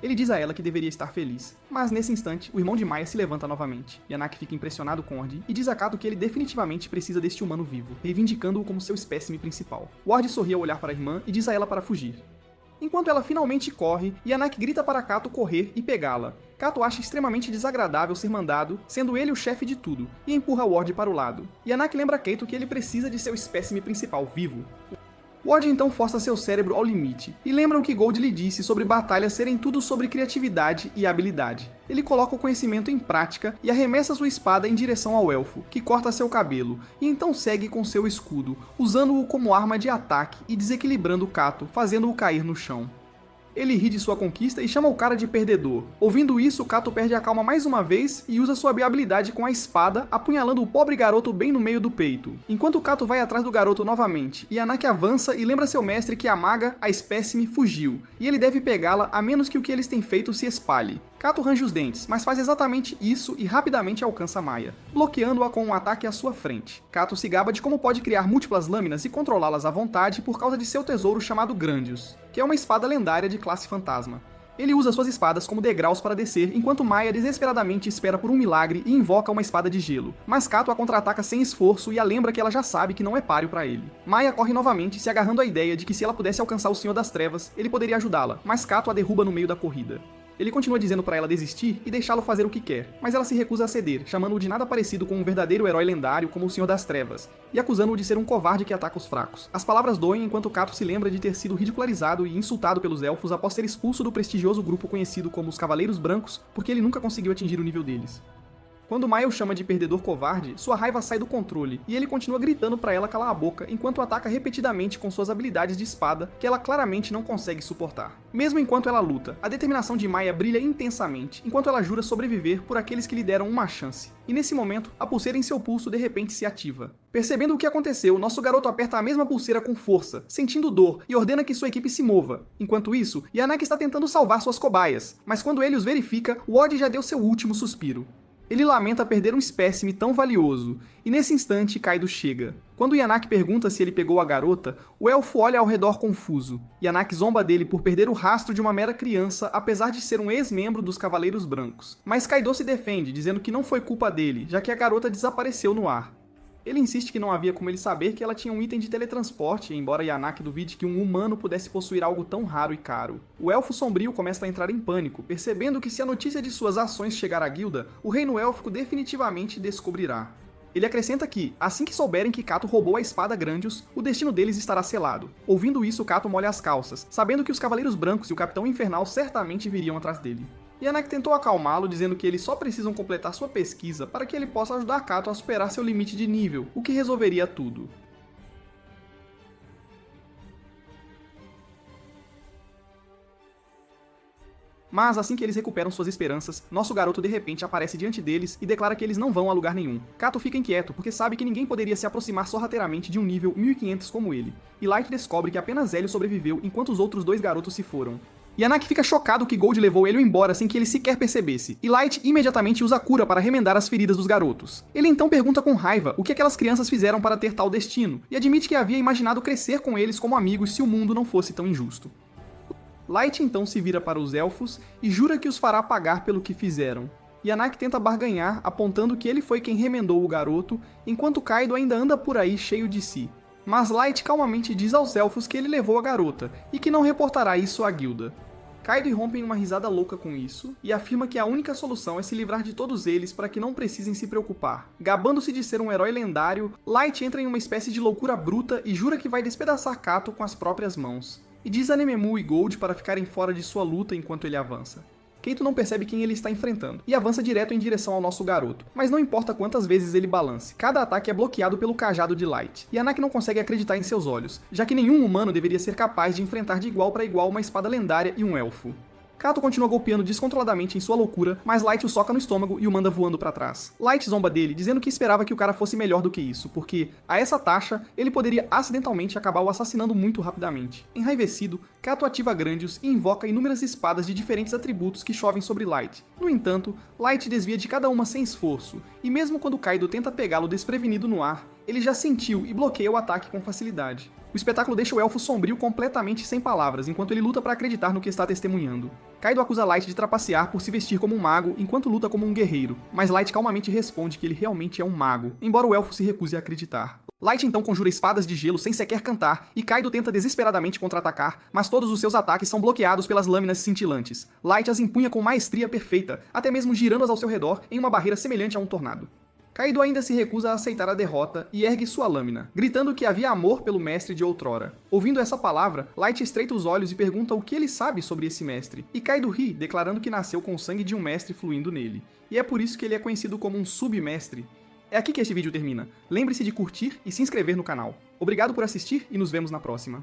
Ele diz a ela que deveria estar feliz, mas nesse instante, o irmão de Maya se levanta novamente. Yanaki fica impressionado com Ward e diz a Kato que ele definitivamente precisa deste humano vivo, reivindicando-o como seu espécime principal. Ward sorri ao olhar para a irmã e diz a ela para fugir. Enquanto ela finalmente corre, Yanaki grita para Kato correr e pegá-la. Kato acha extremamente desagradável ser mandado, sendo ele o chefe de tudo, e empurra Ward para o lado. Yanaki lembra Keito que ele precisa de seu espécime principal vivo. Ward então força seu cérebro ao limite, e lembra o que Gold lhe disse sobre batalhas serem tudo sobre criatividade e habilidade. Ele coloca o conhecimento em prática e arremessa sua espada em direção ao elfo, que corta seu cabelo, e então segue com seu escudo, usando-o como arma de ataque e desequilibrando Kato, fazendo-o cair no chão. Ele ri de sua conquista e chama o cara de perdedor. Ouvindo isso, Kato perde a calma mais uma vez e usa sua habilidade com a espada, apunhalando o pobre garoto bem no meio do peito. Enquanto Kato vai atrás do garoto novamente, Yanaki avança e lembra seu mestre que a maga, a espécime, fugiu, e ele deve pegá-la a menos que o que eles têm feito se espalhe. Kato range os dentes, mas faz exatamente isso e rapidamente alcança Maya, bloqueando-a com um ataque à sua frente. Kato se gaba de como pode criar múltiplas lâminas e controlá-las à vontade por causa de seu tesouro chamado Grandius, que é uma espada lendária de classe fantasma. Ele usa suas espadas como degraus para descer, enquanto Maya desesperadamente espera por um milagre e invoca uma espada de gelo. Mas Kato a contra-ataca sem esforço e a lembra que ela já sabe que não é páreo para ele. Maya corre novamente, se agarrando à ideia de que se ela pudesse alcançar o Senhor das Trevas, ele poderia ajudá-la, mas Kato a derruba no meio da corrida. Ele continua dizendo para ela desistir e deixá-lo fazer o que quer, mas ela se recusa a ceder, chamando-o de nada parecido com um verdadeiro herói lendário como o Senhor das Trevas, e acusando-o de ser um covarde que ataca os fracos. As palavras doem enquanto Kato se lembra de ter sido ridicularizado e insultado pelos elfos após ser expulso do prestigioso grupo conhecido como os Cavaleiros Brancos, porque ele nunca conseguiu atingir o nível deles. Quando Maya o chama de perdedor covarde, sua raiva sai do controle, e ele continua gritando para ela calar a boca enquanto ataca repetidamente com suas habilidades de espada, que ela claramente não consegue suportar. Mesmo enquanto ela luta, a determinação de Maya brilha intensamente, enquanto ela jura sobreviver por aqueles que lhe deram uma chance. E nesse momento, a pulseira em seu pulso de repente se ativa. Percebendo o que aconteceu, nosso garoto aperta a mesma pulseira com força, sentindo dor, e ordena que sua equipe se mova. Enquanto isso, Yanaki está tentando salvar suas cobaias, mas quando ele os verifica, Ward já deu seu último suspiro. Ele lamenta perder um espécime tão valioso, e nesse instante Kaido chega. Quando Yanaki pergunta se ele pegou a garota, o elfo olha ao redor confuso. Yanaki zomba dele por perder o rastro de uma mera criança, apesar de ser um ex-membro dos Cavaleiros Brancos. Mas Kaido se defende, dizendo que não foi culpa dele, já que a garota desapareceu no ar. Ele insiste que não havia como ele saber que ela tinha um item de teletransporte, embora Yanaki duvide que um humano pudesse possuir algo tão raro e caro. O elfo sombrio começa a entrar em pânico, percebendo que se a notícia de suas ações chegar à guilda, o reino élfico definitivamente descobrirá. Ele acrescenta que, assim que souberem que Kato roubou a espada Grandius, o destino deles estará selado. Ouvindo isso, Kato molha as calças, sabendo que os Cavaleiros Brancos e o Capitão Infernal certamente viriam atrás dele. Yanaki tentou acalmá-lo, dizendo que eles só precisam completar sua pesquisa para que ele possa ajudar Kato a superar seu limite de nível, o que resolveria tudo. Mas assim que eles recuperam suas esperanças, nosso garoto de repente aparece diante deles e declara que eles não vão a lugar nenhum. Kato fica inquieto, porque sabe que ninguém poderia se aproximar sorrateiramente de um nível 1500 como ele. E Light descobre que apenas Hélio sobreviveu enquanto os outros dois garotos se foram. Yanaki fica chocado que Gold levou ele embora sem que ele sequer percebesse, e Light imediatamente usa a cura para remendar as feridas dos garotos. Ele então pergunta com raiva o que aquelas crianças fizeram para ter tal destino, e admite que havia imaginado crescer com eles como amigos se o mundo não fosse tão injusto. Light então se vira para os elfos e jura que os fará pagar pelo que fizeram. Yanaki tenta barganhar, apontando que ele foi quem remendou o garoto, enquanto Kaido ainda anda por aí cheio de si. Mas Light calmamente diz aos elfos que ele levou a garota, e que não reportará isso à guilda. Kaido irrompe em uma risada louca com isso, e afirma que a única solução é se livrar de todos eles para que não precisem se preocupar. Gabando-se de ser um herói lendário, Light entra em uma espécie de loucura bruta e jura que vai despedaçar Kato com as próprias mãos. E diz a Nememu e Gold para ficarem fora de sua luta enquanto ele avança. Keito não percebe quem ele está enfrentando, e avança direto em direção ao nosso garoto, mas não importa quantas vezes ele balance, cada ataque é bloqueado pelo cajado de Light. Yanaki não consegue acreditar em seus olhos, já que nenhum humano deveria ser capaz de enfrentar de igual para igual uma espada lendária e um elfo. Kato continua golpeando descontroladamente em sua loucura, mas Light o soca no estômago e o manda voando para trás. Light zomba dele, dizendo que esperava que o cara fosse melhor do que isso, porque, a essa taxa, ele poderia acidentalmente acabar o assassinando muito rapidamente. Enraivecido, Kato ativa Grandius e invoca inúmeras espadas de diferentes atributos que chovem sobre Light. No entanto, Light desvia de cada uma sem esforço, e mesmo quando Kaido tenta pegá-lo desprevenido no ar, ele já sentiu e bloqueia o ataque com facilidade. O espetáculo deixa o elfo sombrio completamente sem palavras, enquanto ele luta para acreditar no que está testemunhando. Kaido acusa Light de trapacear por se vestir como um mago, enquanto luta como um guerreiro, mas Light calmamente responde que ele realmente é um mago, embora o elfo se recuse a acreditar. Light então conjura espadas de gelo sem sequer cantar, e Kaido tenta desesperadamente contra-atacar, mas todos os seus ataques são bloqueados pelas lâminas cintilantes. Light as empunha com maestria perfeita, até mesmo girando-as ao seu redor em uma barreira semelhante a um tornado. Kaido ainda se recusa a aceitar a derrota e ergue sua lâmina, gritando que havia amor pelo mestre de outrora. Ouvindo essa palavra, Light estreita os olhos e pergunta o que ele sabe sobre esse mestre, e Kaido ri, declarando que nasceu com o sangue de um mestre fluindo nele, e é por isso que ele é conhecido como um submestre. É aqui que este vídeo termina. Lembre-se de curtir e se inscrever no canal. Obrigado por assistir e nos vemos na próxima.